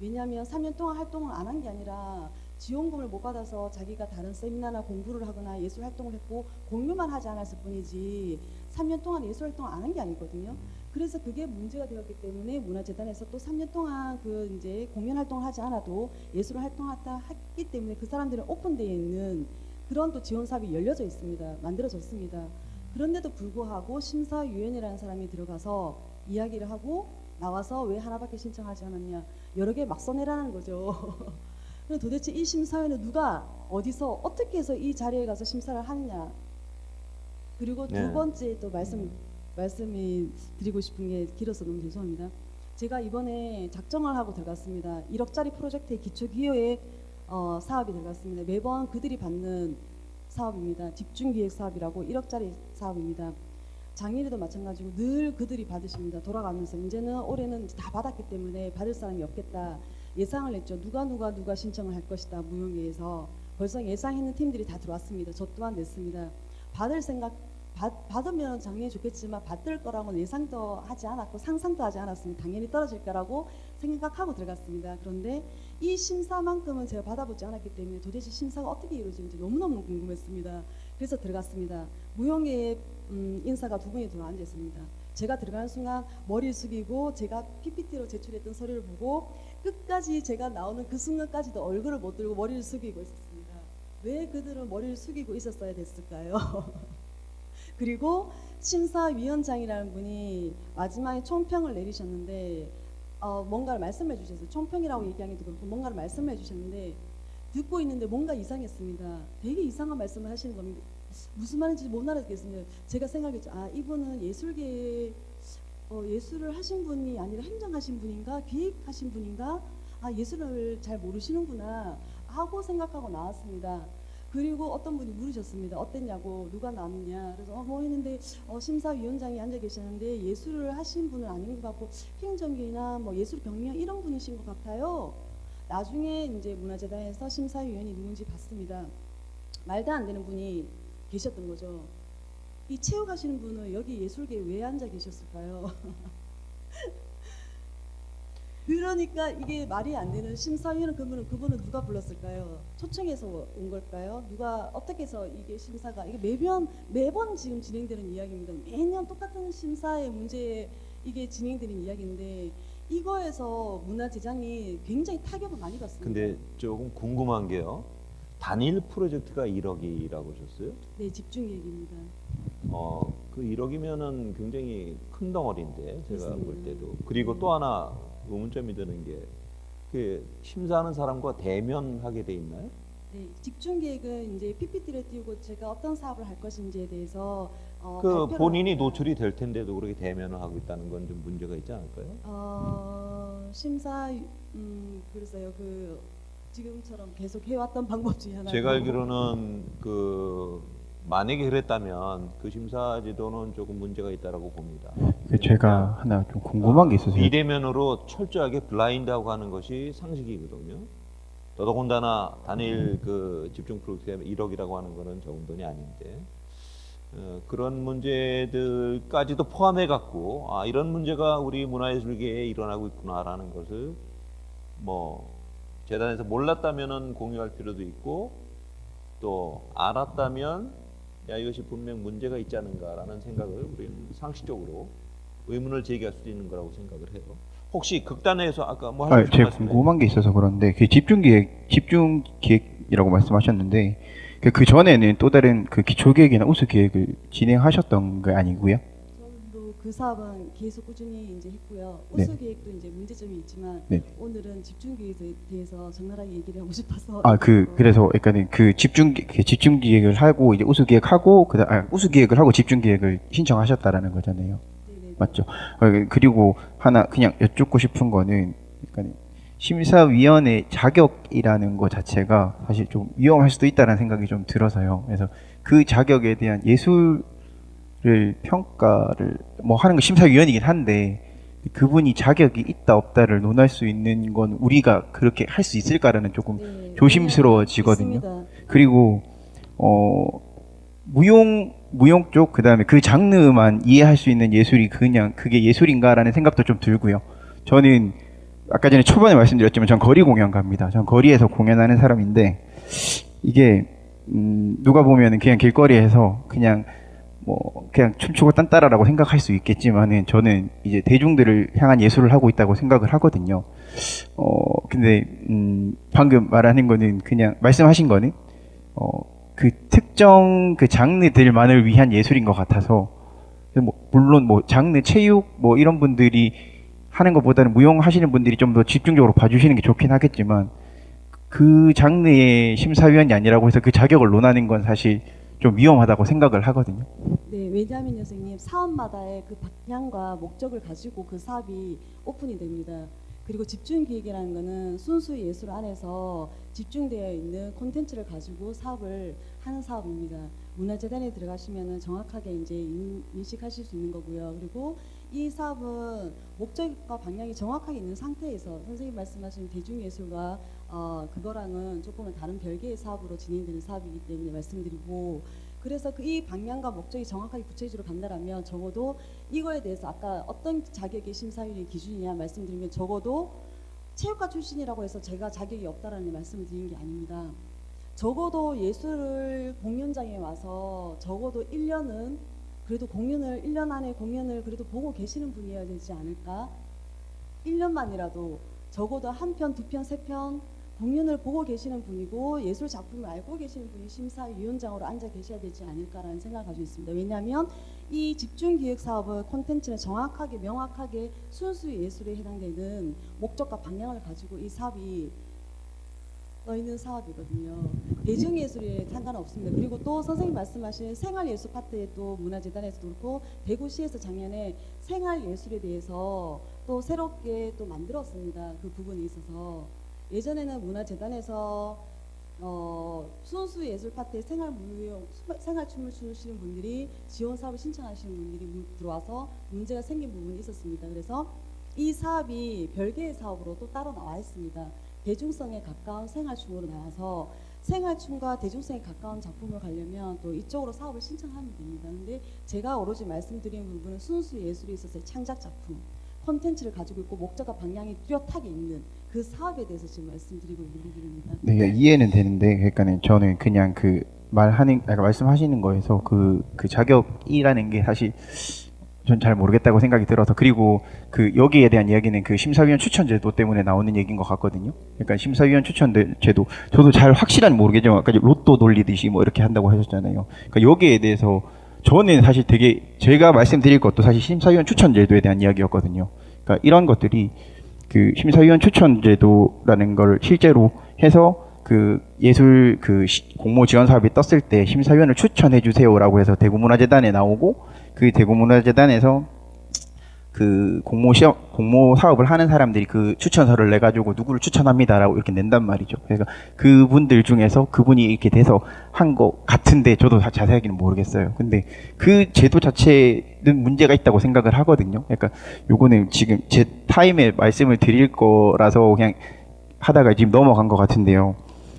왜냐하면 3년 동안 활동을 안 한 게 아니라 지원금을 못 받아서 자기가 다른 세미나나 공부를 하거나 예술 활동을 했고 공유만 하지 않았을 뿐이지 3년 동안 예술 활동을 안 한 게 아니거든요. 그래서 그게 문제가 되었기 때문에 문화재단에서 또 3년 동안 그 이제 공연 활동을 하지 않아도 예술 활동하다 했기 때문에 그 사람들은 오픈되어 있는 그런 또 지원 사업이 열려져 있습니다. 만들어졌습니다. 그런데도 불구하고 심사위원이라는 사람이 들어가서 이야기를 하고 나와서 왜 하나밖에 신청하지 않았냐, 여러 개 막 써내라는 거죠. 그럼 도대체 이 심사위원은 누가 어디서 어떻게 해서 이 자리에 가서 심사를 하느냐. 그리고 네. 두 번째 또 말씀이 드리고 싶은 게 길어서 너무 죄송합니다. 제가 이번에 작정을 하고 들어갔습니다. 1억짜리 프로젝트의 기초기여에 사업이 들어갔습니다. 매번 그들이 받는 사업입니다. 집중기획 사업이라고 1억짜리 사업입니다. 작년에도 마찬가지고 늘 그들이 받으십니다. 돌아가면서 이제는 올해는 다 받았기 때문에 받을 사람이 없겠다. 예상을 했죠. 누가 신청을 할 것이다. 무용계에서 벌써 예상했는 팀들이 다 들어왔습니다. 저 또한 냈습니다. 받으면 작년에 좋겠지만 받을 거라고는 예상도 하지 않았고 상상도 하지 않았습니다. 당연히 떨어질 거라고 생각하고 들어갔습니다. 그런데 이 심사만큼은 제가 받아보지 않았기 때문에 도대체 심사가 어떻게 이루어지는지 너무너무 궁금했습니다. 그래서 들어갔습니다. 무용계의 인사가 2분이 들어 앉아 있습니다. 제가 들어가는 순간 머리를 숙이고 제가 PPT로 제출했던 서류를 보고 끝까지 제가 나오는 그 순간까지도 얼굴을 못 들고 머리를 숙이고 있었습니다. 왜 그들은 머리를 숙이고 있었어야 됐을까요? 그리고 심사위원장이라는 분이 마지막에 총평을 내리셨는데 뭔가를 말씀해 주셨어요. 총평이라고 얘기하기도 그렇고 뭔가를 말씀해 주셨는데 듣고 있는데 뭔가 이상했습니다. 되게 이상한 말씀을 하시는 겁니다. 무슨 말인지 못 알아듣겠습니다. 제가 생각했죠. 이분은 예술계에 예술을 하신 분이 아니라 행정하신 분인가 기획하신 분인가 예술을 잘 모르시는구나 하고 생각하고 나왔습니다. 그리고 어떤 분이 물으셨습니다. 어땠냐고, 누가 나왔느냐. 그래서 뭐 했는데 심사위원장이 앉아 계셨는데 예술을 하신 분은 아닌 것 같고 행정계나 뭐 예술 경영 이런 분이신 것 같아요. 나중에 이제 문화재단에서 심사위원이 누군지 봤습니다. 말도 안 되는 분이 계셨던 거죠. 이 체육하시는 분은 여기 예술계에 왜 앉아 계셨을까요? 그러니까 이게 말이 안 되는 심사위원은 그분은 누가 불렀을까요? 초청해서 온 걸까요? 누가 어떻게 해서 이게 심사가 이게 매번 지금 진행되는 이야기입니다. 매년 똑같은 심사의 문제에 이게 진행되는 이야기인데 이거에서 문화재단이 굉장히 타격을 많이 받습니다. 근데 조금 궁금한 게요. 단일 프로젝트가 1억이라고 하셨어요? 네, 집중계획입니다. 그 1억이면은 굉장히 큰 덩어리인데 제가 맞습니다. 볼 때도. 그리고 또 하나 의문점이 드는 게 그 심사하는 사람과 대면하게 돼 있나요? 네, 집중계획은 이제 PPT를 띄우고 제가 어떤 사업을 할 것인지에 대해서 그 발표를 본인이 합니다. 노출이 될 텐데도 그렇게 대면을 하고 있다는 건 좀 문제가 있지 않을까요? 심사 글쎄요 그 지금처럼 계속 해왔던 방법 중에 하나. 제가 알기로는 그 만약에 그랬다면 그 심사 지도는 조금 문제가 있다라고 봅니다. 그 제가 하나 좀 궁금한 게 있어서요. 비대면으로 철저하게 블라인드하고 하는 것이 상식이거든요. 더더군다나 단일 그 집중 프로그램 1억이라고 하는 거는 적은 돈이 아닌데 그런 문제들까지도 포함해 갖고 이런 문제가 우리 문화예술계에 일어나고 있구나라는 것을 뭐 재단에서 몰랐다면은 공유할 필요도 있고 또 알았다면 야 이것이 분명 문제가 있지 않은가라는 생각을 우리는 상식적으로 의문을 제기할 수도 있는 거라고 생각을 해요. 혹시 극단에서 아까 뭐 하시고 싶은 제가 말씀 궁금한 게 있어서 그런데 그 집중기획이라고 말씀하셨는데 그 전에는 또 다른 그 기초계획이나 우수계획을 진행하셨던 거 아니고요? 저도 그 사업은 계속 꾸준히 이제 했고요. 네. 우수 계획도 이제 문제점이 있지만 네. 오늘은 집중 계획에 대해서 적나라하게 얘기를 하고 싶어서. 그래서 그러니까 그 집중기획을 하고 이제 우수기획하고 우수기획을 하고 집중기획을 신청하셨다라는 거잖아요. 네네. 맞죠? 그리고 하나 그냥 여쭙고 싶은 거는 그러니까 심사위원회 자격이라는 것 자체가 사실 좀 위험할 수도 있다는 생각이 좀 들어서요. 그래서 그 자격에 대한 예술을 평가를 뭐 하는 거 심사위원이긴 한데 그분이 자격이 있다 없다를 논할 수 있는 건 우리가 그렇게 할 수 있을까라는 조금 네, 조심스러워지거든요. 있습니다. 그리고 무용 쪽 그다음에 그 장르만 이해할 수 있는 예술이 그냥 그게 예술인가라는 생각도 좀 들고요. 저는 아까 전에 초반에 말씀드렸지만 전 거리 공연가입니다. 전 거리에서 공연하는 사람인데 이게 누가 보면은 그냥 길거리에서 그냥 뭐 그냥 춤추고 딴따라라고 생각할 수 있겠지만은 저는 이제 대중들을 향한 예술을 하고 있다고 생각을 하거든요. 근데 방금 말하는 거는 그냥 말씀하신 거는 그 특정 그 장르들만을 위한 예술인 것 같아서 물론 뭐 장르 체육 뭐 이런 분들이 하는 것보다는 무용 하시는 분들이 좀 더 집중적으로 봐주시는 게 좋긴 하겠지만 그 장르의 심사위원이 아니라고 해서 그 자격을 논하는 건 사실 좀 위험하다고 생각을 하거든요. 네, 왜냐하면 선생님 사업마다의 그 방향과 목적을 가지고 그 사업이 오픈이 됩니다. 그리고 집중기획이라는 것은 순수 예술 안에서 집중되어 있는 콘텐츠를 가지고 사업을 하는 사업입니다. 문화재단에 들어가시면은 정확하게 이제 인식하실 수 있는 거고요. 그리고 이 사업은 목적과 방향이 정확하게 있는 상태에서 선생님 말씀하신 대중예술과 그거랑은 조금은 다른 별개의 사업으로 진행되는 사업이기 때문에 말씀드리고 그래서 이 방향과 목적이 정확하게 구체적으로 간다라면 적어도 이거에 대해서 아까 어떤 자격의 심사위원의 기준이냐 말씀드리면 적어도 체육과 출신이라고 해서 제가 자격이 없다라는 말씀을 드리는 게 아닙니다. 적어도 예술을 공연장에 와서 적어도 1년은 그래도 1년 안에 공연을 그래도 보고 계시는 분이어야 되지 않을까? 1년만이라도 적어도 한 편, 두 편, 세 편 공연을 보고 계시는 분이고 예술 작품을 알고 계시는 분이 심사위원장으로 앉아 계셔야 되지 않을까라는 생각을 가지고 있습니다. 왜냐하면 이 집중기획 사업은 콘텐츠는 정확하게 명확하게 순수 예술에 해당되는 목적과 방향을 가지고 이 사업이 떠 있는 사업이거든요. 대중예술에 상관없습니다. 그리고 또 선생님 말씀하신 생활예술 파트에 또 문화재단에서도 그렇고 대구시에서 작년에 생활예술에 대해서 또 새롭게 또 만들었습니다. 그 부분에 있어서 예전에는 문화재단에서 순수 예술 파트에 생활춤을 추시는 분들이 지원 사업을 신청하시는 분들이 들어와서 문제가 생긴 부분이 있었습니다. 그래서 이 사업이 별개의 사업으로 또 따로 나와 있습니다. 대중성에 가까운 생활춤으로 나와서 생활춤과 대중성에 가까운 작품을 가려면 또 이쪽으로 사업을 신청하면 됩니다. 근데 제가 오로지 말씀드린 부분은 순수 예술에 있어서의 창작 작품, 콘텐츠를 가지고 있고 목적과 방향이 뚜렷하게 있는 그 사업에 대해서 지금 말씀드리고 있는 부분입니다. 네, 이해는 되는데 그러니까 저는 그냥 그 말씀하시는 거에서 그 자격이라는 게 사실 전 잘 모르겠다고 생각이 들어서 그리고 그 여기에 대한 이야기는 그 심사위원 추천제도 때문에 나오는 얘기인 것 같거든요. 그러니까 심사위원 추천제도 저도 잘 확실한 모르겠지만 아까 로또 돌리듯이 뭐 이렇게 한다고 하셨잖아요. 그러니까 여기에 대해서 저는 사실 되게 제가 말씀드릴 것도 사실 심사위원 추천제도에 대한 이야기였거든요. 그러니까 이런 것들이 그 심사위원 추천제도라는 걸 실제로 해서 그 예술 그 공모 지원 사업이 떴을 때 심사위원을 추천해 주세요라고 해서 대구문화재단에 나오고, 그 대구문화재단에서 그 공모 사업을 하는 사람들이 그 추천서를 내 가지고 누구를 추천합니다라고 이렇게 낸단 말이죠. 그래서 그분들 중에서 그분이 이렇게 돼서 한 거 같은데, 저도 자세하게는 모르겠어요. 근데 그 제도 자체는 문제가 있다고 생각을 하거든요. 그러니까 요거는 지금 제 타임에 말씀을 드릴 거라서 그냥 하다가 지금 넘어간 것 같은데요.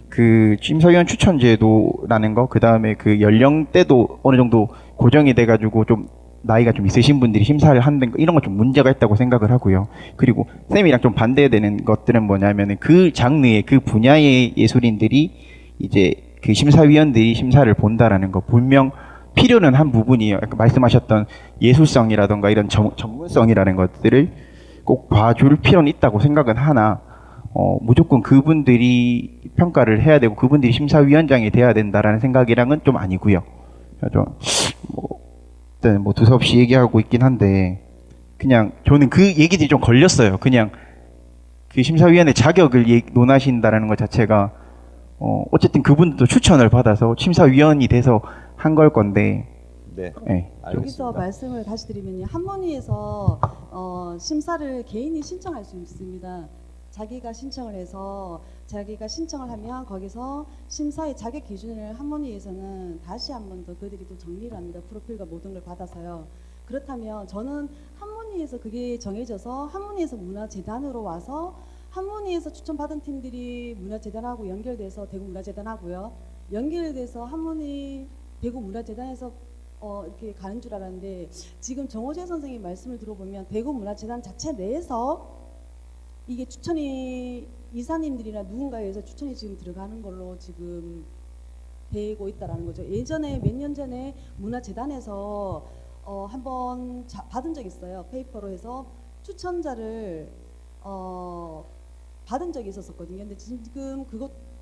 그 심사위원 추천 제도라는 거, 그 다음에 그 연령대도 어느 정도 고정이 돼가지고 좀 나이가 좀 있으신 분들이 심사를 하는 거, 이런 거 좀 문제가 있다고 생각을 하고요. 그리고 쌤이랑 좀 반대되는 것들은 뭐냐면은 그 장르의 그 분야의 예술인들이 이제 그 심사위원들이 심사를 본다라는 거, 분명 필요는 한 부분이에요. 아까 말씀하셨던 예술성이라던가 이런 전문성이라는 것들을 꼭 봐줄 필요는 있다고 생각은 하나, 무조건 그분들이 평가를 해야 되고 그분들이 심사위원장이 돼야 된다라는 생각이랑은 좀 아니고요. 뭐 두서없이 얘기하고 있긴 한데, 그냥 저는 그 얘기들이 좀 걸렸어요. 그냥 그 심사위원회 자격을 논하신다라는 것 자체가 어쨌든 그분들도 추천을 받아서 심사위원이 돼서 한 걸 건데. 네. 네. 여기서 말씀을 다시 드리면요, 한문위에서 심사를 개인이 신청할 수 있습니다. 자기가 신청을 해서 자기가 신청을 하면 거기서 심사의 자격 기준을 한문위에서는 다시 한 번 더 그들이 또 정리를 합니다. 프로필과 모든 걸 받아서요. 그렇다면 저는 한문위에서 그게 정해져서 한문위에서 문화재단으로 와서 한문위에서 추천받은 팀들이 문화재단하고 연결돼서 대구문화재단하고요. 연결돼서 한문위 대구문화재단에서 이렇게 가는 줄 알았는데, 지금 정호재 선생님 말씀을 들어보면 대구문화재단 자체 내에서 이게 추천이 이사님들이나 누군가에 의해서 추천이 지금 들어가는 걸로 지금 되고 있다라는 거죠. 예전에 몇 년 전에 문화재단에서 한번 받은 적 있어요. 페이퍼로 해서 추천자를 받은 적이 있었거든요. 근데 지금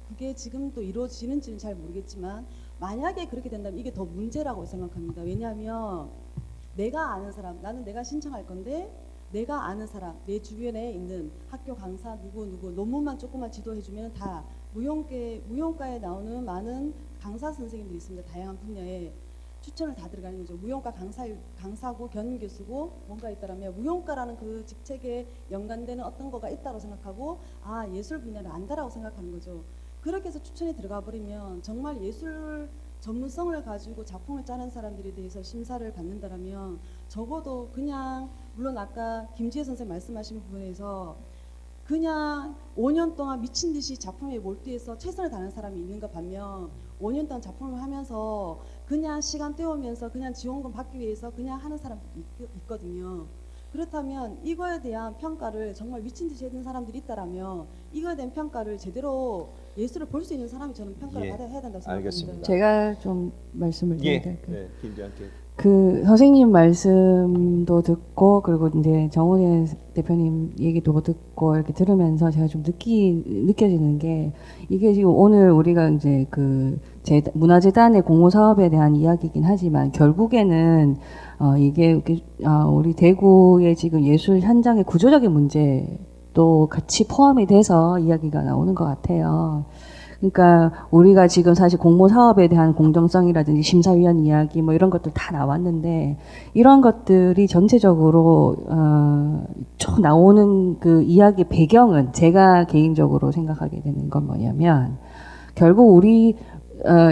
그게 지금 또 이루어지는지는 잘 모르겠지만, 만약에 그렇게 된다면 이게 더 문제라고 생각합니다. 왜냐하면 내가 아는 사람, 나는 내가 신청할 건데 내가 아는 사람, 내 주변에 있는 학교 강사 누구 논문만 조금만 지도해주면 다 무용가에 나오는 많은 강사 선생님들이 있습니다. 다양한 분야에 추천을 다 들어가는 거죠. 무용가 강사고 견교수고 뭔가 있다라면 무용가라는 그 직책에 연관되는 어떤 거가 있다고 생각하고, 예술 분야를 안다라고 생각하는 거죠. 그렇게 해서 추천이 들어가 버리면 정말 예술 전문성을 가지고 작품을 짜는 사람들에 대해서 심사를 받는다라면, 적어도 그냥, 물론 아까 김지혜 선생님 말씀하신 부분에서 그냥 5년 동안 미친 듯이 작품에 몰두해서 최선을 다하는 사람이 있는가 반면, 5년 동안 작품을 하면서 그냥 시간 때우면서 그냥 지원금 받기 위해서 그냥 하는 사람들도 있거든요. 그렇다면 이거에 대한 평가를 정말 미친 듯이 해준 사람들이 있다라면, 이거에 대한 평가를 제대로 예술을 볼 수 있는 사람이 저는 평가를 받아야 해야 된다고 생각합니다. 알겠습니다. 제가 좀 말씀을 드려야 될까요? 네, 김지한께. 그 선생님 말씀도 듣고, 그리고 이제 정훈혜 대표님 얘기도 듣고 이렇게 들으면서 제가 좀 느껴지는 게, 이게 지금 오늘 우리가 이제 그 문화재단의 공모 사업에 대한 이야기이긴 하지만, 결국에는 이게 우리 대구의 지금 예술 현장의 구조적인 문제도 같이 포함이 돼서 이야기가 나오는 것 같아요. 그러니까 우리가 지금 사실 공모 사업에 대한 공정성이라든지 심사위원 이야기 뭐 이런 것들 다 나왔는데, 이런 것들이 전체적으로 쭉 나오는 그 이야기 배경은, 제가 개인적으로 생각하게 되는 건 뭐냐면, 결국 우리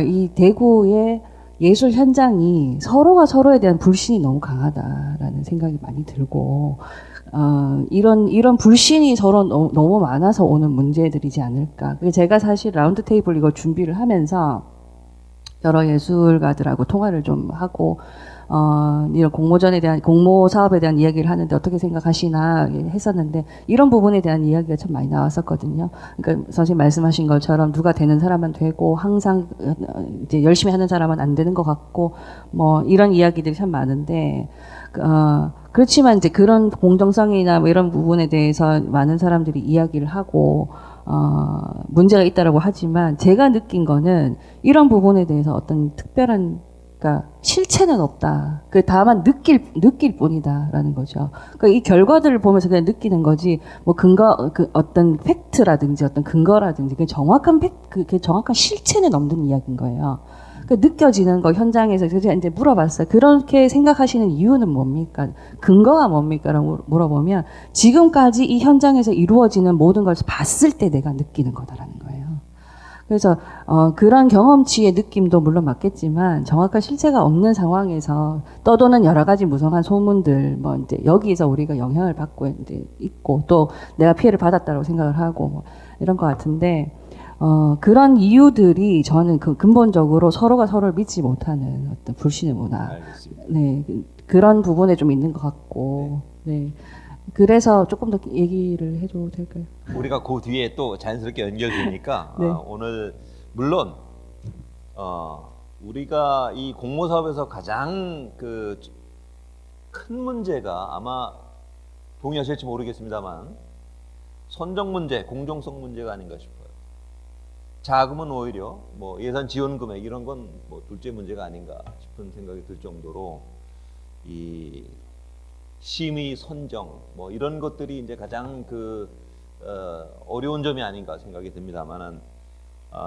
이 대구의 예술 현장이 서로가 서로에 대한 불신이 너무 강하다라는 생각이 많이 들고, 이런 불신이 서로 너무 많아서 오는 문제들이지 않을까. 제가 사실 라운드 테이블 이거 준비를 하면서 여러 예술가들하고 통화를 좀 하고, 이런 공모 사업에 대한 이야기를 하는데 어떻게 생각하시나 했었는데, 이런 부분에 대한 이야기가 참 많이 나왔었거든요. 그러니까 선생님 말씀하신 것처럼 누가 되는 사람은 되고, 항상 이제 열심히 하는 사람은 안 되는 것 같고, 뭐 이런 이야기들이 참 많은데, 그렇지만 이제 그런 공정성이나 뭐 이런 부분에 대해서 많은 사람들이 이야기를 하고, 문제가 있다라고 하지만, 제가 느낀 거는 이런 부분에 대해서 어떤 특별한 그러니까 실체는 없다. 그 다만 느낄 뿐이다라는 거죠. 그러니까 이 결과들을 보면서 그냥 느끼는 거지. 뭐 근거 그 어떤 팩트라든지 어떤 근거라든지 그 정확한 그 정확한 실체는 없는 이야기인 거예요. 그 느껴지는 거 현장에서 제가 이제 물어봤어요. 그렇게 생각하시는 이유는 뭡니까? 근거가 뭡니까?라고 물어보면 지금까지 이 현장에서 이루어지는 모든 걸 봤을 때 내가 느끼는 거다라는 거예요. 그래서 그런 경험치의 느낌도 물론 맞겠지만 정확한 실체가 없는 상황에서 떠도는 여러 가지 무성한 소문들, 뭐 이제 여기에서 우리가 영향을 받고 이제 있고 또 내가 피해를 받았다고 생각을 하고 뭐 이런 것 같은데. 그런 이유들이 저는 그 근본적으로 서로가 서로를 믿지 못하는 어떤 불신의 문화. 알겠습니다. 네. 그런 부분에 좀 있는 것 같고. 네. 그래서 조금 더 얘기를 해줘도 될까요? 우리가 그 뒤에 또 자연스럽게 연결되니까 네. 오늘 물론 우리가 이 공모 사업에서 가장 그 큰 문제가 아마 동의하실지 모르겠습니다만 선정 문제, 공정성 문제가 아닌가 싶어요. 자금은 오히려 뭐 예산 지원 금액 이런 건 뭐 둘째 문제가 아닌가 싶은 생각이 들 정도로 이 심의 선정 뭐 이런 것들이 이제 가장 그 어려운 점이 아닌가 생각이 듭니다만은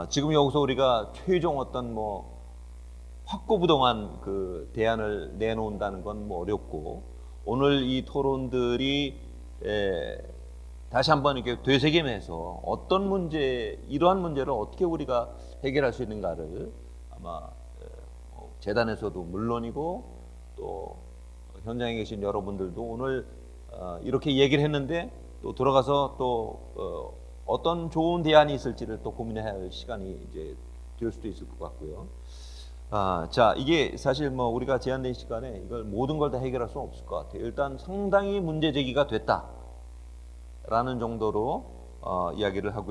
지금 여기서 우리가 최종 어떤 뭐 확고부동한 그 대안을 내놓는다는 건 뭐 어렵고 오늘 이 토론들이 다시 한번 이렇게 되새김해서 어떤 문제, 이러한 문제를 어떻게 우리가 해결할 수 있는가를 아마 재단에서도 물론이고 또 현장에 계신 여러분들도 오늘 이렇게 얘기를 했는데 또 들어가서 또 어떤 좋은 대안이 있을지를 또 고민해야 할 시간이 이제 될 수도 있을 것 같고요. 자, 이게 사실 뭐 우리가 제한된 시간에 이걸 모든 걸 다 해결할 수는 없을 것 같아요. 일단 상당히 문제 제기가 됐다라는 정도로 이야기를 하고요.